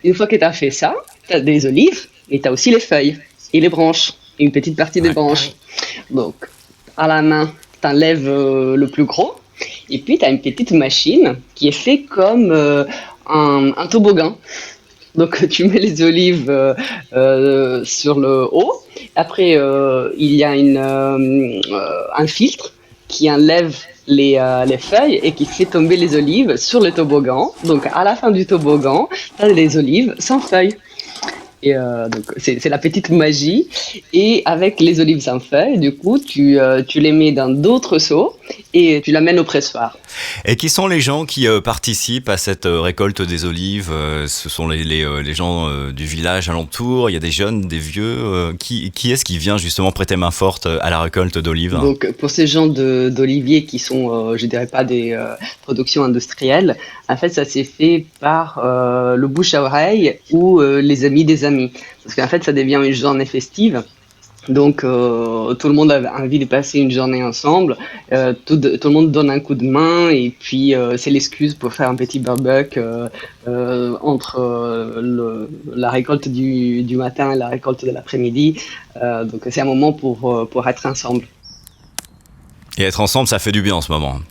Une fois que tu as fait ça, tu as des olives et tu as aussi les feuilles et les branches, et une petite partie des branches. Donc à la main, tu enlèves le plus gros, et puis tu as une petite machine qui est faite comme un toboggan. Donc tu mets les olives sur le haut. Après, il y a un filtre qui enlève les feuilles et qui fait tomber les olives sur le toboggan. Donc à la fin du toboggan, tu as les olives sans feuilles. Et donc c'est la petite magie. Et avec les olives sans feuilles, du coup, tu les mets dans d'autres seaux et tu l'amènes au pressoir. Et qui sont les gens qui participent à cette récolte des olives ? Ce sont les gens du village alentour. Il y a des jeunes, des vieux. Qui est-ce qui vient justement prêter main forte à la récolte d'olives ? Donc pour ces gens d'oliviers qui sont, je dirais pas des productions industrielles, en fait ça s'est fait par le bouche à oreille ou les amis des amis. Parce qu'en fait ça devient une journée festive. Donc tout le monde a envie de passer une journée ensemble, tout le monde donne un coup de main, et puis c'est l'excuse pour faire un petit barbecue entre la récolte du matin et la récolte de l'après-midi. Donc c'est un moment pour être ensemble. Et être ensemble, ça fait du bien en ce moment.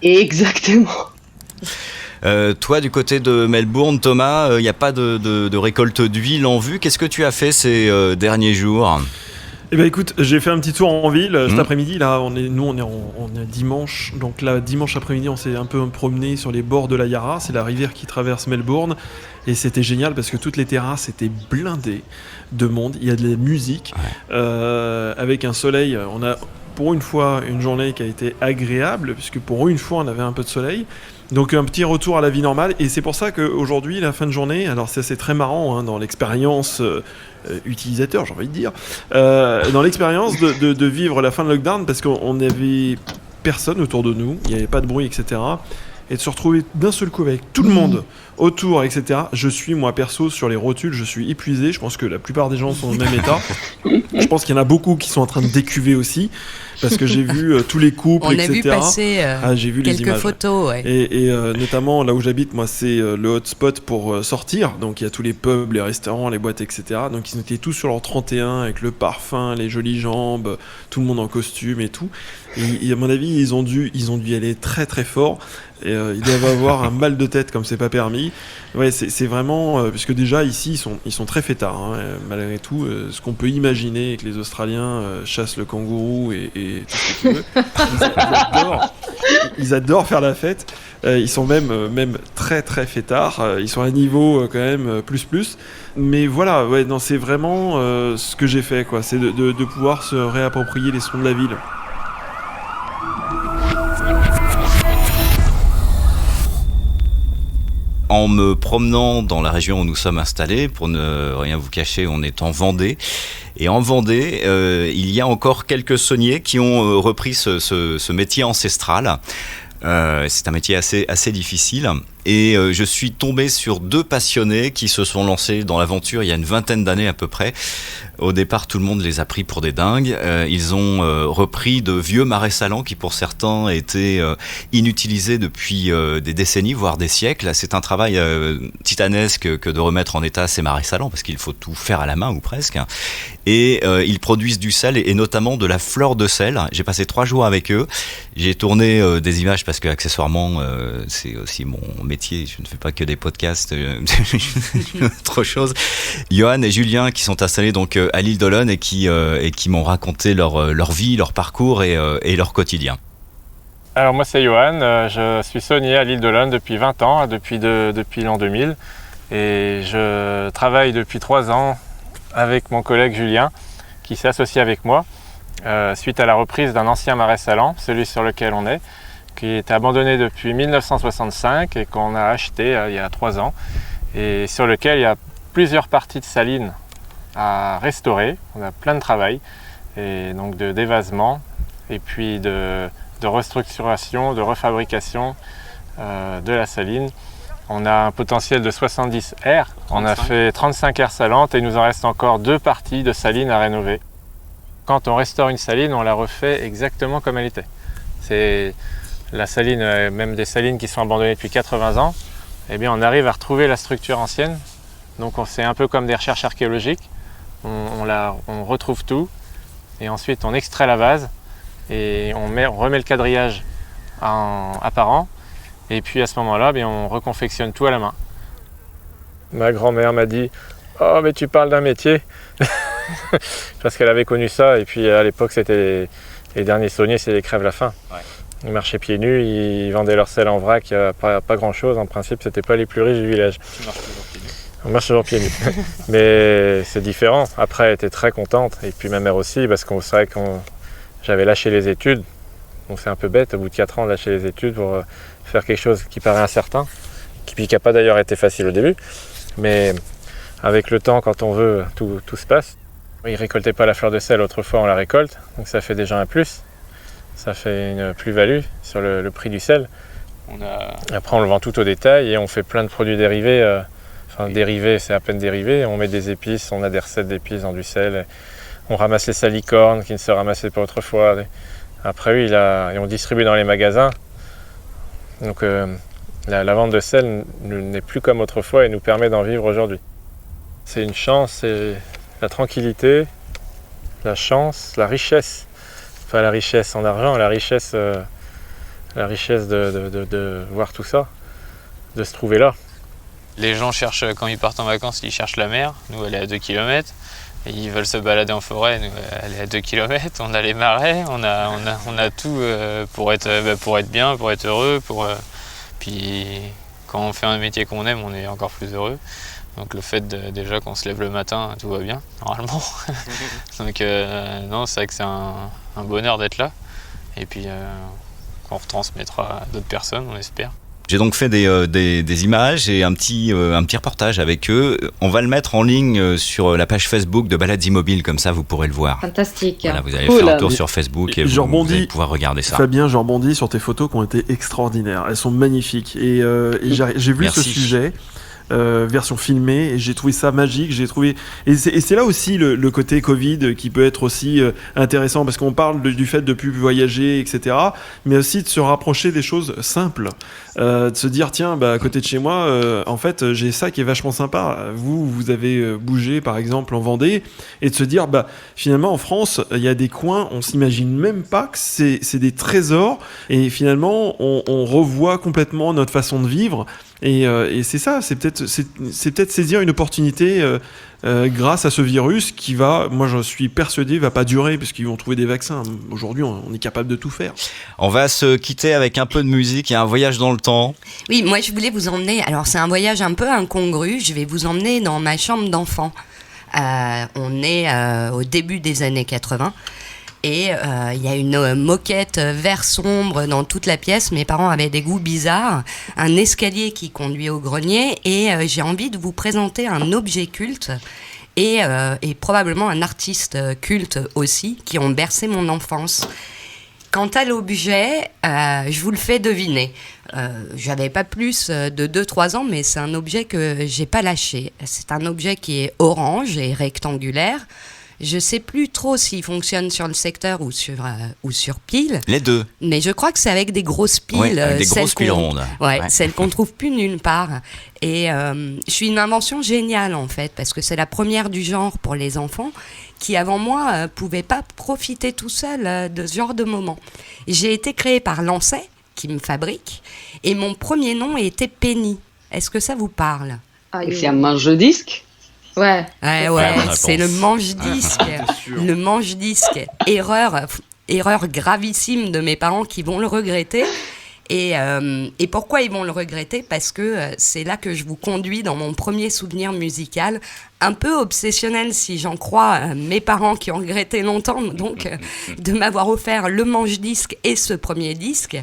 Exactement. Toi, du côté de Melbourne, Thomas, il n'y a pas de récolte d'huile en vue. Qu'est-ce que tu as fait ces derniers jours ? Eh ben écoute, j'ai fait un petit tour en ville cet après-midi. Là, on est dimanche, donc là dimanche après-midi, on s'est un peu promené sur les bords de la Yarra. C'est la rivière qui traverse Melbourne, et c'était génial parce que toutes les terrasses étaient blindées de monde. Il y a de la musique avec un soleil. On a pour une fois une journée qui a été agréable, puisque pour une fois on avait un peu de soleil. Donc un petit retour à la vie normale, et c'est pour ça qu'aujourd'hui, la fin de journée, alors ça c'est très marrant dans l'expérience utilisateur, j'ai envie de dire, dans l'expérience de vivre la fin de lockdown, parce qu'on n'avait personne autour de nous, il n'y avait pas de bruit, etc. Et de se retrouver d'un seul coup avec tout le monde autour, etc. Je suis, moi perso, sur les rotules, je suis épuisé, je pense que la plupart des gens sont dans le même état. Je pense qu'il y en a beaucoup qui sont en train de décuver aussi, parce que j'ai vu tous les couples, On etc. a vu passer j'ai vu les quelques images. photos. Ouais. Et notamment là où j'habite, moi, c'est le hotspot pour sortir. Donc il y a tous les pubs, les restaurants, les boîtes, etc. Donc ils étaient tous sur leur 31 avec le parfum, les jolies jambes, tout le monde en costume et tout. Et à mon avis, ils ont dû y aller très très fort. Et ils doivent avoir un mal de tête comme c'est pas permis. Ouais, c'est vraiment puisque déjà ici ils sont très fêtards, hein, malgré tout. Ce qu'on peut imaginer que les Australiens chassent le kangourou et tout ce que tu veux. Ils adorent faire la fête. Ils sont même très très fêtards. Ils sont à un niveau quand même plus. Mais voilà, ouais, non, c'est vraiment ce que j'ai fait, quoi. C'est de pouvoir se réapproprier les sons de la ville. En me promenant dans la région où nous sommes installés, pour ne rien vous cacher, on est en Vendée. Et en Vendée, il y a encore quelques sauniers qui ont repris ce métier ancestral. C'est un métier assez difficile. Et je suis tombé sur 2 passionnés qui se sont lancés dans l'aventure il y a une vingtaine d'années à peu près. Au départ, tout le monde les a pris pour des dingues. Ils ont repris de vieux marais salants qui, pour certains, étaient inutilisés depuis des décennies, voire des siècles. C'est un travail titanesque que de remettre en état ces marais salants, parce qu'il faut tout faire à la main, ou presque. Et ils produisent du sel, et notamment de la fleur de sel. J'ai passé 3 jours avec eux. J'ai tourné des images, parce que accessoirement, c'est aussi mon métier. Je ne fais pas que des podcasts, autre chose. Johan et Julien qui sont installés donc à l'île d'Olonne et qui m'ont raconté leur vie, leur parcours et leur quotidien. Alors moi c'est Johan, je suis saunier à l'île d'Olonne depuis 20 ans, depuis l'an 2000, et je travaille depuis 3 ans avec mon collègue Julien qui s'est associé avec moi suite à la reprise d'un ancien marais salant, celui sur lequel on est, qui était abandonné depuis 1965 et qu'on a acheté il y a 3 ans, et sur lequel il y a plusieurs parties de salines à restaurer. On a plein de travail, et donc de dévasement, et puis de restructuration, de refabrication de la saline. On a un potentiel de 70 aires. On a fait 35 aires salantes et il nous en reste encore 2 parties de salines à rénover. Quand on restaure une saline, on la refait exactement comme elle était. C'est la saline, même des salines qui sont abandonnées depuis 80 ans, eh bien on arrive à retrouver la structure ancienne. Donc c'est un peu comme des recherches archéologiques. On retrouve tout, et ensuite on extrait la vase et on remet le quadrillage apparent, et puis à ce moment-là, on reconfectionne tout à la main. Ma grand-mère m'a dit « Oh, mais tu parles d'un métier !» Parce qu'elle avait connu ça, et puis à l'époque, c'était les derniers sauniers, c'est les crève-la-faim. Ouais. Ils marchaient pieds nus, ils vendaient leur sel en vrac, pas grand-chose. En principe, c'était pas les plus riches du village. Tu marches toujours pieds nus. On marche toujours pieds nus. Mais c'est différent. Après, elle était très contente, et puis ma mère aussi, parce que c'est vrai que j'avais lâché les études. Donc c'est un peu bête, au bout de 4 ans, de lâcher les études pour faire quelque chose qui paraît incertain, qui n'a pas d'ailleurs été facile au début. Mais avec le temps, quand on veut, tout se passe. Ils ne récoltaient pas la fleur de sel, autrefois on la récolte, donc ça fait déjà un plus. Ça fait une plus-value sur le prix du sel. Après on le vend tout au détail et on fait plein de produits dérivés. Dérivés, c'est à peine dérivé. On met des épices, on a des recettes d'épices dans du sel. On ramasse les salicornes qui ne se ramassaient pas autrefois. Après oui, et on distribue dans les magasins. Donc la vente de sel n'est plus comme autrefois et nous permet d'en vivre aujourd'hui. C'est une chance, c'est la tranquillité, la chance, la richesse. Pas la richesse en argent, la richesse de voir tout ça, de se trouver là. Les gens cherchent, quand ils partent en vacances, ils cherchent la mer. Nous, elle est à 2 km. Et ils veulent se balader en forêt. Nous, elle est à 2 km. On a les marais, on a tout pour être bien, pour être heureux. Puis quand on fait un métier qu'on aime, on est encore plus heureux. Donc le fait déjà qu'on se lève le matin, tout va bien, normalement. Donc non, c'est vrai que c'est un bonheur d'être là. Et puis qu'on retransmettra à d'autres personnes, on espère. J'ai donc fait des images et un petit reportage avec eux. On va le mettre en ligne sur la page Facebook de Balades Immobiles, comme ça vous pourrez le voir. Fantastique. Voilà, vous allez faire un tour sur Facebook et vous allez pouvoir regarder ça. Fabien, je rebondis sur tes photos qui ont été extraordinaires. Elles sont magnifiques. Et j'ai vu ce sujet version filmée, et j'ai trouvé ça magique. Et c'est là aussi le côté Covid qui peut être aussi intéressant, parce qu'on parle du fait de plus voyager, etc., mais aussi de se rapprocher des choses simples, de se dire tiens, à côté de chez moi, en fait j'ai ça qui est vachement sympa. Vous avez bougé par exemple en Vendée, et de se dire finalement en France il y a des coins, on s'imagine même pas que c'est des trésors, et finalement on revoit complètement notre façon de vivre. Et c'est ça, c'est peut-être saisir une opportunité grâce à ce virus qui moi je suis persuadé, va pas durer, parce qu'ils vont trouver des vaccins. Aujourd'hui, on est capable de tout faire. On va se quitter avec un peu de musique et un voyage dans le temps. Oui, moi je voulais vous emmener, alors c'est un voyage un peu incongru, je vais vous emmener dans ma chambre d'enfant. On est au début des années 80. Et il y a une moquette vert sombre dans toute la pièce. Mes parents avaient des goûts bizarres. Un escalier qui conduit au grenier. Et j'ai envie de vous présenter un objet culte et probablement un artiste culte aussi, qui ont bercé mon enfance. Quant à l'objet, je vous le fais deviner. J'avais pas plus de 2-3 ans, mais c'est un objet que j'ai pas lâché. C'est un objet qui est orange et rectangulaire. Je sais plus trop s'il fonctionne sur le secteur ou sur pile. Les deux. Mais je crois que c'est avec des grosses piles. Oui, avec des grosses piles rondes. Ouais, celles qu'on trouve plus nulle part. Et je suis une invention géniale en fait, parce que c'est la première du genre pour les enfants qui avant moi pouvaient pas profiter tout seuls de ce genre de moment. J'ai été créée par Lancet, qui me fabrique, et mon premier nom était Penny. Est-ce que ça vous parle? C'est un manche-disque? Ouais, c'est le manche-disque. Le manche-disque. Erreur gravissime de mes parents qui vont le regretter. Et pourquoi ils vont le regretter? Parce que c'est là que je vous conduis dans mon premier souvenir musical, un peu obsessionnel si j'en crois mes parents qui ont regretté longtemps donc de m'avoir offert le manche-disque et ce premier disque.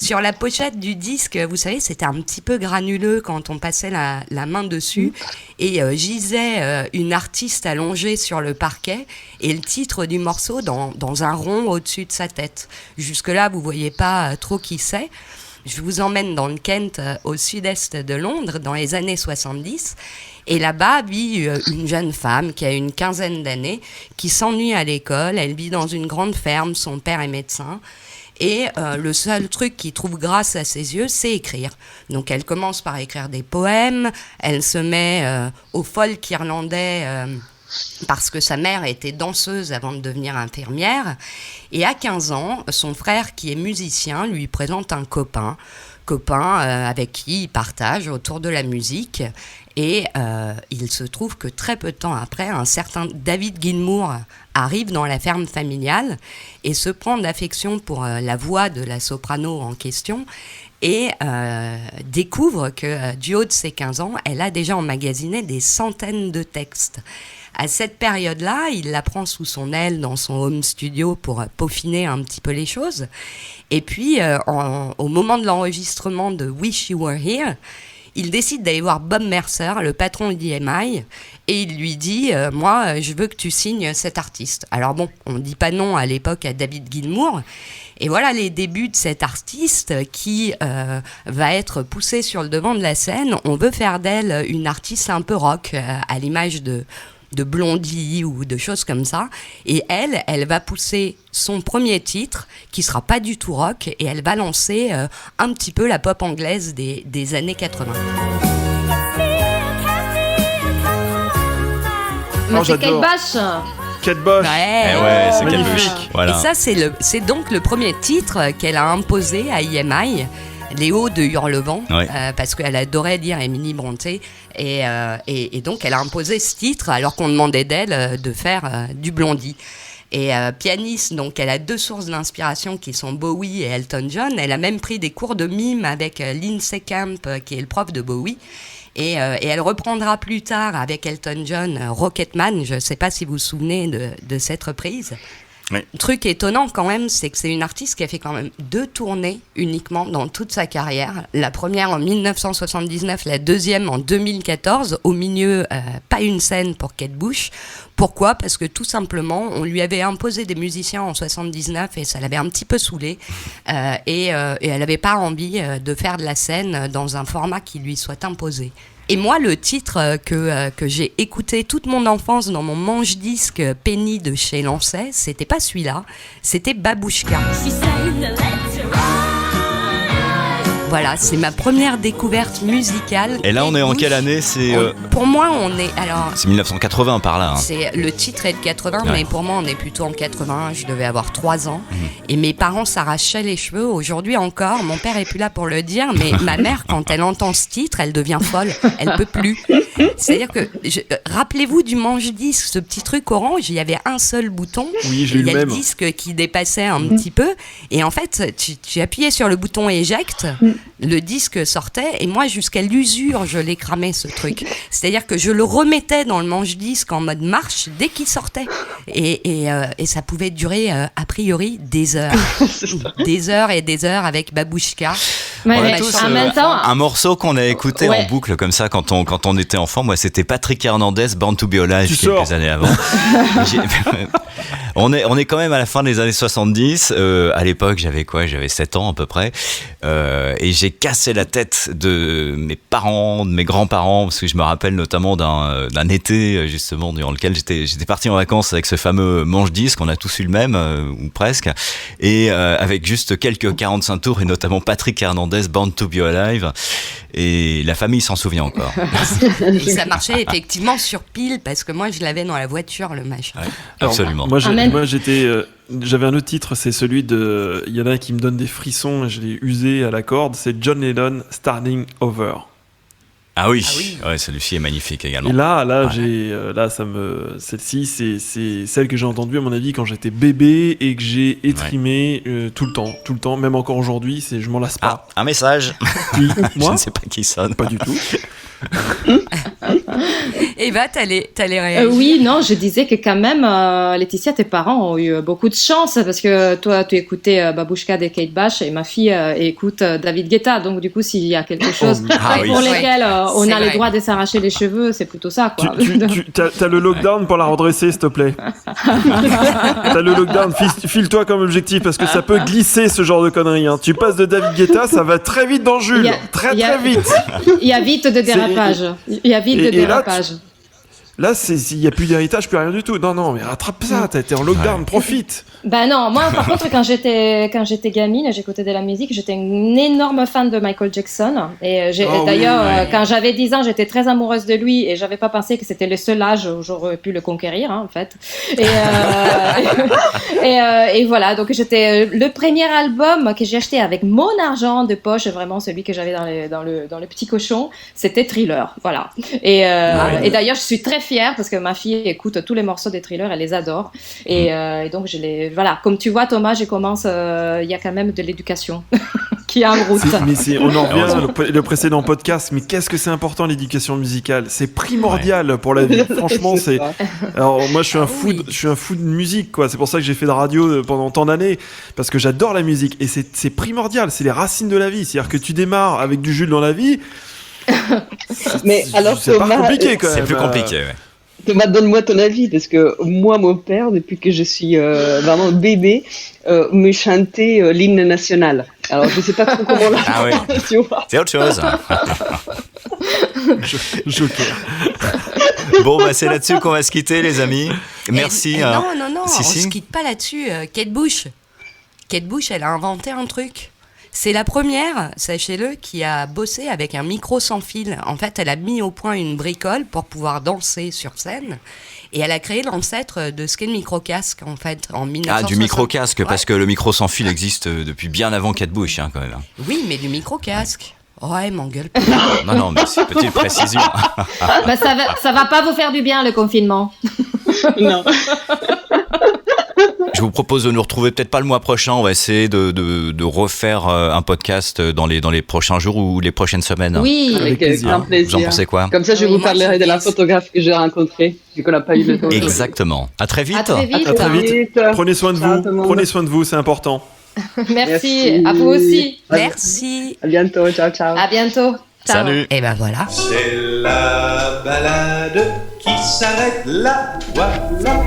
Sur la pochette du disque, vous savez, c'était un petit peu granuleux quand on passait la main dessus, et gisait une artiste allongée sur le parquet et le titre du morceau dans un rond au-dessus de sa tête. Jusque-là, vous voyez pas trop qui c'est. Je vous emmène dans le Kent, au sud-est de Londres, dans les années 70. Et là-bas vit une jeune femme qui a une 15aine d'années, qui s'ennuie à l'école. Elle vit dans une grande ferme, son père est médecin. Et le seul truc qu'il trouve grâce à ses yeux, c'est écrire. Donc elle commence par écrire des poèmes, elle se met au folk irlandais parce que sa mère était danseuse avant de devenir infirmière. Et à 15 ans, son frère, qui est musicien, lui présente un copain avec qui il partage autour de la musique. Et il se trouve que très peu de temps après, un certain David Gilmour arrive dans la ferme familiale et se prend d'affection pour la voix de la soprano en question, et découvre que du haut de ses 15 ans, elle a déjà emmagasiné des centaines de textes. À cette période-là, il la prend sous son aile dans son home studio pour peaufiner un petit peu les choses. Et puis, au moment de l'enregistrement de Wish You Were Here, il décide d'aller voir Bob Mercer, le patron d'EMI, et il lui dit « Moi, je veux que tu signes cet artiste ». Alors bon, on ne dit pas non à l'époque à David Gilmour. Et voilà les débuts de cet artiste qui va être poussé sur le devant de la scène. On veut faire d'elle une artiste un peu rock, à l'image de Blondie ou de choses comme ça. Et elle va pousser son premier titre, qui sera pas du tout rock, et elle va lancer un petit peu la pop anglaise des années 80. Mais c'est Kate Bush. Kate Bush. Ouais, c'est Kate Bush. Voilà. Et ça, c'est donc le premier titre qu'elle a imposé à EMI. Léo de Hurlevent, parce qu'elle adorait lire Emily Brontë, et donc elle a imposé ce titre alors qu'on demandait d'elle de faire du Blondie. Et pianiste, donc elle a 2 sources d'inspiration qui sont Bowie et Elton John. Elle a même pris des cours de mime avec Lindsay Camp, qui est le prof de Bowie. Et elle reprendra plus tard avec Elton John Rocketman. Je ne sais pas si vous vous souvenez de cette reprise. Oui. Le truc étonnant quand même, c'est que c'est une artiste qui a fait quand même 2 tournées uniquement dans toute sa carrière. La première en 1979, la deuxième en 2014. Au milieu, pas une scène pour Kate Bush. Pourquoi ? Parce que tout simplement, on lui avait imposé des musiciens en 79 et ça l'avait un petit peu saoulée. Et elle n'avait pas envie de faire de la scène dans un format qui lui soit imposé. Et moi, le titre que j'ai écouté toute mon enfance dans mon manche-disque Penny de chez Lancet, c'était pas celui-là, c'était Babouchka. Voilà, c'est ma première découverte musicale. Et là, on est en quelle année? Pour moi, on est... Alors, c'est 1980 par là. Hein. Le titre est de 80, mais pour moi, on est plutôt en 80. Je devais avoir 3 ans. Et mes parents s'arrachaient les cheveux. Aujourd'hui encore, mon père est plus là pour le dire, mais ma mère, quand elle entend ce titre, elle devient folle. Elle peut plus. C'est-à-dire que, rappelez-vous du manche-disque, ce petit truc orange, il y avait un seul bouton. Oui, j'ai eu le même. Il y a le disque qui dépassait un petit peu. Et en fait, tu appuyais sur le bouton éjecte. Le disque sortait et moi jusqu'à l'usure je l'ai cramé ce truc, c'est-à-dire que je le remettais dans le manche-disque en mode marche dès qu'il sortait et ça pouvait durer a priori des heures et des heures avec Babouchka. On a tous en même temps, un morceau qu'on a écouté en boucle comme ça quand on était enfant. Moi c'était Patrick Hernandez, Born to Be Alive, quelques années avant. On est quand même à la fin des années 70. À l'époque, j'avais 7 ans à peu près. Et j'ai cassé la tête de mes parents, de mes grands-parents, parce que je me rappelle notamment d'un été, justement, durant lequel j'étais parti en vacances avec ce fameux manche-disque. On a tous eu le même, ou presque. Et avec juste quelques 45 tours, et notamment Patrick Hernandez, Born to Be Alive. Et la famille s'en souvient encore. Et ça marchait effectivement sur pile, parce que moi, je l'avais dans la voiture, le machin. Ouais, absolument. Alors, moi, j'avais un autre titre, c'est celui de... Il y en a un qui me donne des frissons, et je l'ai usé à la corde, c'est John Lennon, Starting Over. Ah oui, ouais, celui-ci est magnifique également. Et là, celle-ci, c'est celle que j'ai entendue à mon avis quand j'étais bébé et que j'ai étrimée tout le temps, même encore aujourd'hui, je m'en lasse pas. Ah, un message. Qui, moi Je ne sais pas qui sonne. Pas du tout. Eva, t'allais réagir. Oui, non, je disais que quand même, Laetitia, tes parents ont eu beaucoup de chance parce que toi, tu écoutais Babouchka de Kate Bush et ma fille écoute David Guetta. Donc, du coup, s'il y a quelque chose pour lesquels on a le droit de s'arracher les cheveux, c'est plutôt ça, quoi. T'as le lockdown pour la redresser, s'il te plaît. T'as le lockdown, file-toi comme objectif parce que ça peut glisser ce genre de conneries. Hein. Tu passes de David Guetta, ça va très vite dans Jules. Très vite. Il y a vite de dérapage. Il y a vite de dérapage. Là, il n'y a plus d'héritage, plus rien du tout. Non, mais rattrape ça, t'as été en lockdown, profite. Ben non, moi par contre quand j'étais gamine, j'écoutais de la musique, j'étais une énorme fan de Michael Jackson et quand j'avais 10 ans, j'étais très amoureuse de lui et j'avais pas pensé que c'était le seul âge où j'aurais pu le conquérir en fait. Et voilà, donc j'étais le premier album que j'ai acheté avec mon argent de poche, vraiment celui que j'avais dans le petit cochon, c'était Thriller, voilà. Et d'ailleurs, je suis très fière parce que ma fille écoute tous les morceaux des Thriller, elle les adore et donc voilà, comme tu vois Thomas, il y a quand même de l'éducation qui est en route. On en revient le précédent podcast, mais qu'est-ce que c'est important l'éducation musicale, c'est primordial pour la vie. Franchement, alors moi je suis un fou de musique quoi. C'est pour ça que j'ai fait de radio pendant tant d'années parce que j'adore la musique et c'est primordial, c'est les racines de la vie. C'est-à-dire que tu démarres avec du Jules dans la vie. Mais alors c'est Thomas, pas compliqué quand même. C'est plus compliqué, ouais. Thomas, donne-moi ton avis, parce que moi, mon père, depuis que je suis vraiment bébé, me chantait l'hymne national. Alors, je sais pas trop comment la tu vois. C'est autre chose. Joker. Bon, c'est là-dessus qu'on va se quitter, les amis. Merci. Non, on se quitte pas là-dessus. Kate Bush, elle a inventé un truc. C'est la première, sachez-le, qui a bossé avec un micro sans fil. En fait, elle a mis au point une bricole pour pouvoir danser sur scène. Et elle a créé l'ancêtre de ce qu'est le micro-casque, en fait, en 1960. Ah, du micro-casque, parce que le micro sans fil existe depuis bien avant Kate Bush, quand même. Oui, mais du micro-casque. Ouais, m'engueule. Non, mais c'est une petite précision. Ça va pas vous faire du bien, le confinement. Non. Je vous propose de nous retrouver peut-être pas le mois prochain. On va essayer de refaire un podcast dans les prochains jours ou les prochaines semaines. Oui, avec grand plaisir. Vous en pensez quoi? Comme ça, je vous parlerai de la photographe que j'ai rencontrée, vu qu'on n'a pas eu le temps. Exactement. À très vite. À très vite. Prenez soin de vous. Prenez soin de vous, c'est important. Merci. À vous aussi. Merci. À bientôt. Ciao. À bientôt. Ciao. Salut. Et ben voilà. C'est la balade qui s'arrête là, voilà.